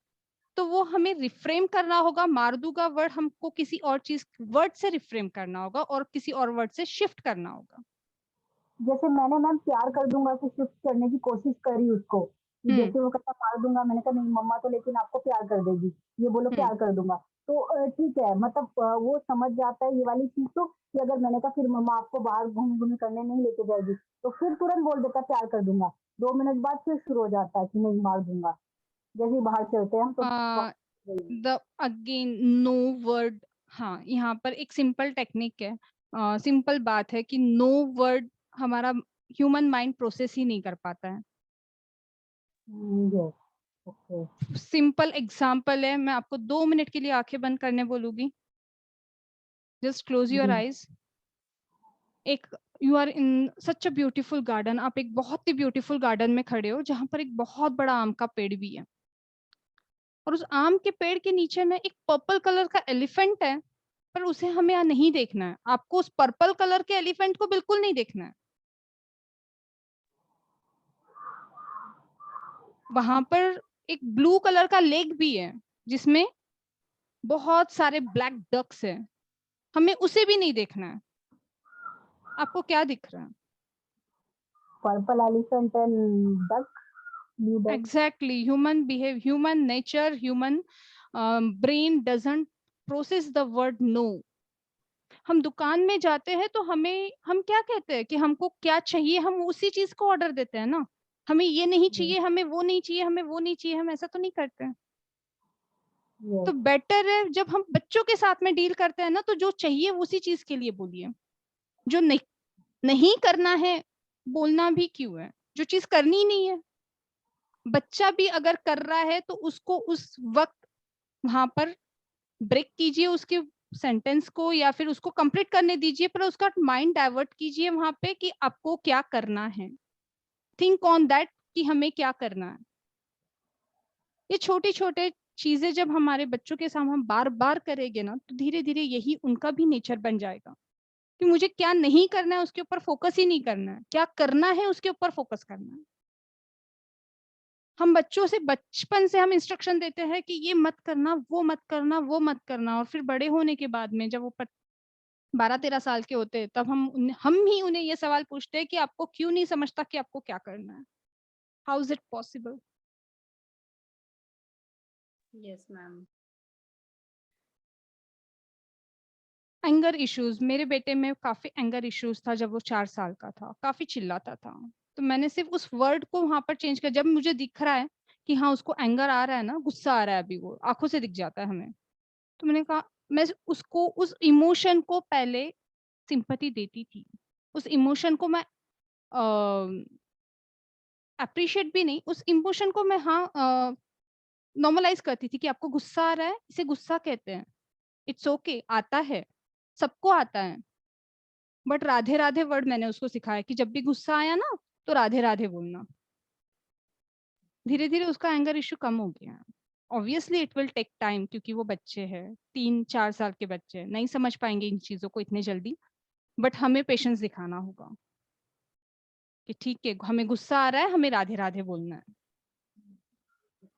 तो वो हमें रिफ्रेम करना होगा। मार दूंगा वर्ड हमको किसी और चीज वर्ड से रिफ्रेम करना होगा और किसी और वर्ड से शिफ्ट करना होगा। जैसे मैंने मैम प्यार कर दूंगा से शिफ्ट करने की कोशिश करी उसको, कि जैसे वो कहता मार दूंगा, मैंने कहा नहीं मम्मा तो लेकिन आपको प्यार कर देगी, ये बोलो प्यार कर दूंगा, तो ठीक है, मतलब वो समझ जाता है ये वाली चीज। तो कि अगर मैंने कहा फिर मम्मा आपको बाहर घूम करने नहीं लेके जाएगी, तो फिर तुरंत बोल देता प्यार कर दूंगा। 2 मिनट बाद फिर शुरू हो जाता है कि नहीं मार दूंगा। जैसे ही बाहर चलते हैं हम तो द अगेन नो वर्ड। हाँ, यहाँ पर एक सिंपल टेक्निक है, सिंपल बात है कि नो वर्ड हमारा ह्यूमन माइंड प्रोसेस ही नहीं कर पाता है। Yes, okay. सिंपल एग्जाम्पल है, मैं आपको 2 मिनट के लिए आंखें बंद करने बोलूंगी। Just close your eyes. एक you are in such a beautiful garden, आप एक बहुत ही ब्यूटीफुल गार्डन में खड़े हो जहां पर एक बहुत बड़ा आम का पेड़ भी है, और उस आम के पेड़ के नीचे में एक पर्पल कलर का एलिफेंट है, पर उसे हमें यहाँ नहीं देखना है। आपको उस पर्पल कलर के एलिफेंट को बिल्कुल नहीं देखना है। वहां पर एक ब्लू कलर का लेक भी है जिसमें बहुत सारे ब्लैक डक्स है, हमें उसे भी नहीं देखना है। आपको क्या दिख रहा है? Purple elephant and duck, blue duck. Exactly, human behave, human nature, human brain doesn't process the word no. हम दुकान में जाते हैं तो हम क्या कहते हैं कि हमको क्या चाहिए, हम उसी चीज को ऑर्डर देते हैं ना। हमें ये नहीं चाहिए, हमें वो नहीं चाहिए, हमें वो नहीं चाहिए, हम ऐसा तो नहीं करते हैं। तो यस, बेटर है जब हम बच्चों के साथ में डील करते हैं ना, तो जो चाहिए उसी चीज के लिए बोलिए। जो नहीं नहीं करना है बोलना भी क्यों है, जो चीज करनी ही नहीं है। बच्चा भी अगर कर रहा है तो उसको उस वक्त वहां पर ब्रेक कीजिए उसके सेंटेंस को, या फिर उसको कंप्लीट करने दीजिए, पर उसका माइंड डाइवर्ट कीजिए वहां पे कि आपको क्या करना है। थिंक ऑन दैट कि हमें क्या करना है। ये छोटे छोटे चीजें जब हमारे बच्चों के सामने हम बार बार करेंगे ना, तो धीरे धीरे यही उनका भी नेचर बन जाएगा कि मुझे क्या नहीं करना है उसके ऊपर फोकस ही नहीं करना है, क्या करना है उसके ऊपर फोकस करना है। हम बच्चों से बचपन से हम इंस्ट्रक्शन देते हैं कि ये मत करना, वो मत करना, वो मत करना, और फिर बड़े होने के बाद में जब वो 12-13 साल के होते हैं, तब हम ही उन्हें ये सवाल पूछते हैं कि आपको क्यों नहीं समझता कि आपको क्या करना है। How is it possible? Yes ma'am. Anger issues, मेरे बेटे में काफी एंगर इश्यूज था जब वो 4 साल का था, काफी चिल्लाता था। तो मैंने सिर्फ उस वर्ड को वहां पर चेंज किया। जब मुझे दिख रहा है कि हाँ उसको एंगर आ रहा है ना, गुस्सा आ रहा है, अभी वो आंखों से दिख जाता है हमें, तो मैंने कहा, मैं उसको उस इमोशन को पहले सिंपैथी देती थी, उस इमोशन को मैं अप्रिशिएट भी नहीं, उस इमोशन को मैं हाँ नॉर्मलाइज करती थी कि आपको गुस्सा आ रहा है, इसे गुस्सा कहते हैं, इट्स ओके, आता है, सबको आता है। बट राधे राधे वर्ड मैंने उसको सिखाया कि जब भी गुस्सा आया ना, तो राधे राधे बोलना। धीरे धीरे उसका एंगर इश्यू कम हो गया। Obviously it will take time, क्योंकि वो बच्चे हैं, 3-4 साल के बच्चे नहीं समझ पाएंगे इन चीजों को इतने जल्दी। बट हमें पेशेंस दिखाना होगा कि ठीक है, हमें गुस्सा आ रहा है, हमें राधे राधे बोलना है,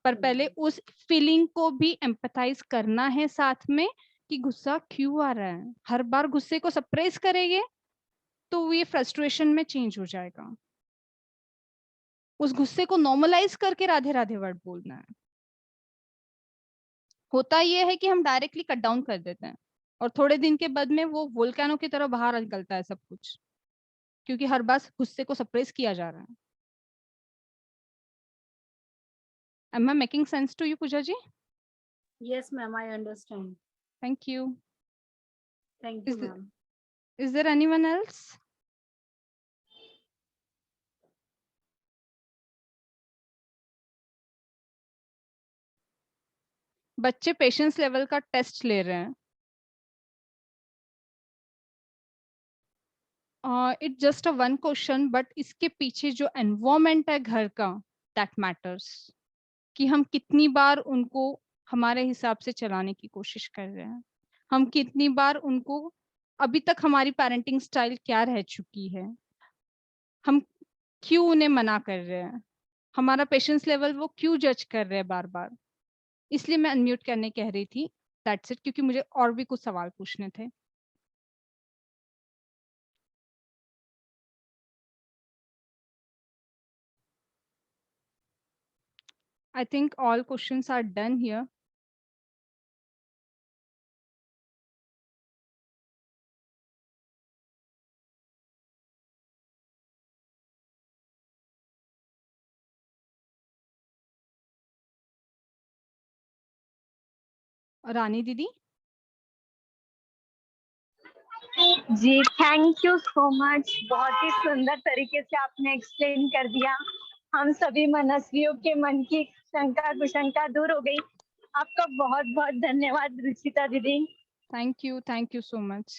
पर पहले उस फीलिंग को भी एम्पथाइज करना है साथ में कि गुस्सा क्यों आ रहा है। हर बार गुस्से को सप्रेस करेंगे तो ये फ्रस्ट्रेशन में चेंज हो जाएगा। उस गुस्से को नॉर्मलाइज करके राधे राधे वर्ड बोलना है। होता यह है कि हम डायरेक्टली कट डाउन कर देते हैं, और थोड़े दिन के बाद में वो वोल्केनो की तरह बाहर निकलता है सब कुछ, क्योंकि हर बार गुस्से को सप्रेस किया जा रहा है। Am I making sense to you, Pooja ji? Yes, ma'am, I understand. Thank you. Thank you, ma'am. Is there anyone else? बच्चे पेशेंस लेवल का टेस्ट ले रहे हैं। It just a one question, but इसके पीछे जो एनवायरमेंट है घर का, दैट मैटर्स, कि हम कितनी बार उनको हमारे हिसाब से चलाने की कोशिश कर रहे हैं, हम कितनी बार उनको, अभी तक हमारी पेरेंटिंग स्टाइल क्या रह चुकी है, हम क्यों उन्हें मना कर रहे हैं, हमारा पेशेंस लेवल वो क्यों जज कर रहे हैं बार बार। इसलिए मैं अनम्यूट करने कह रही थी, दैट्स इट, क्योंकि मुझे और भी कुछ सवाल पूछने थे। I think all questions are done here. रानी दीदी। जी थैंक यू सो मच, बहुत ही सुंदर तरीके से आपने एक्सप्लेन कर दिया। हम सभी मनस्वियों के मन की शंका कुशंका दूर हो गई। आपका बहुत बहुत धन्यवाद रुचिता दीदी। Thank you so much.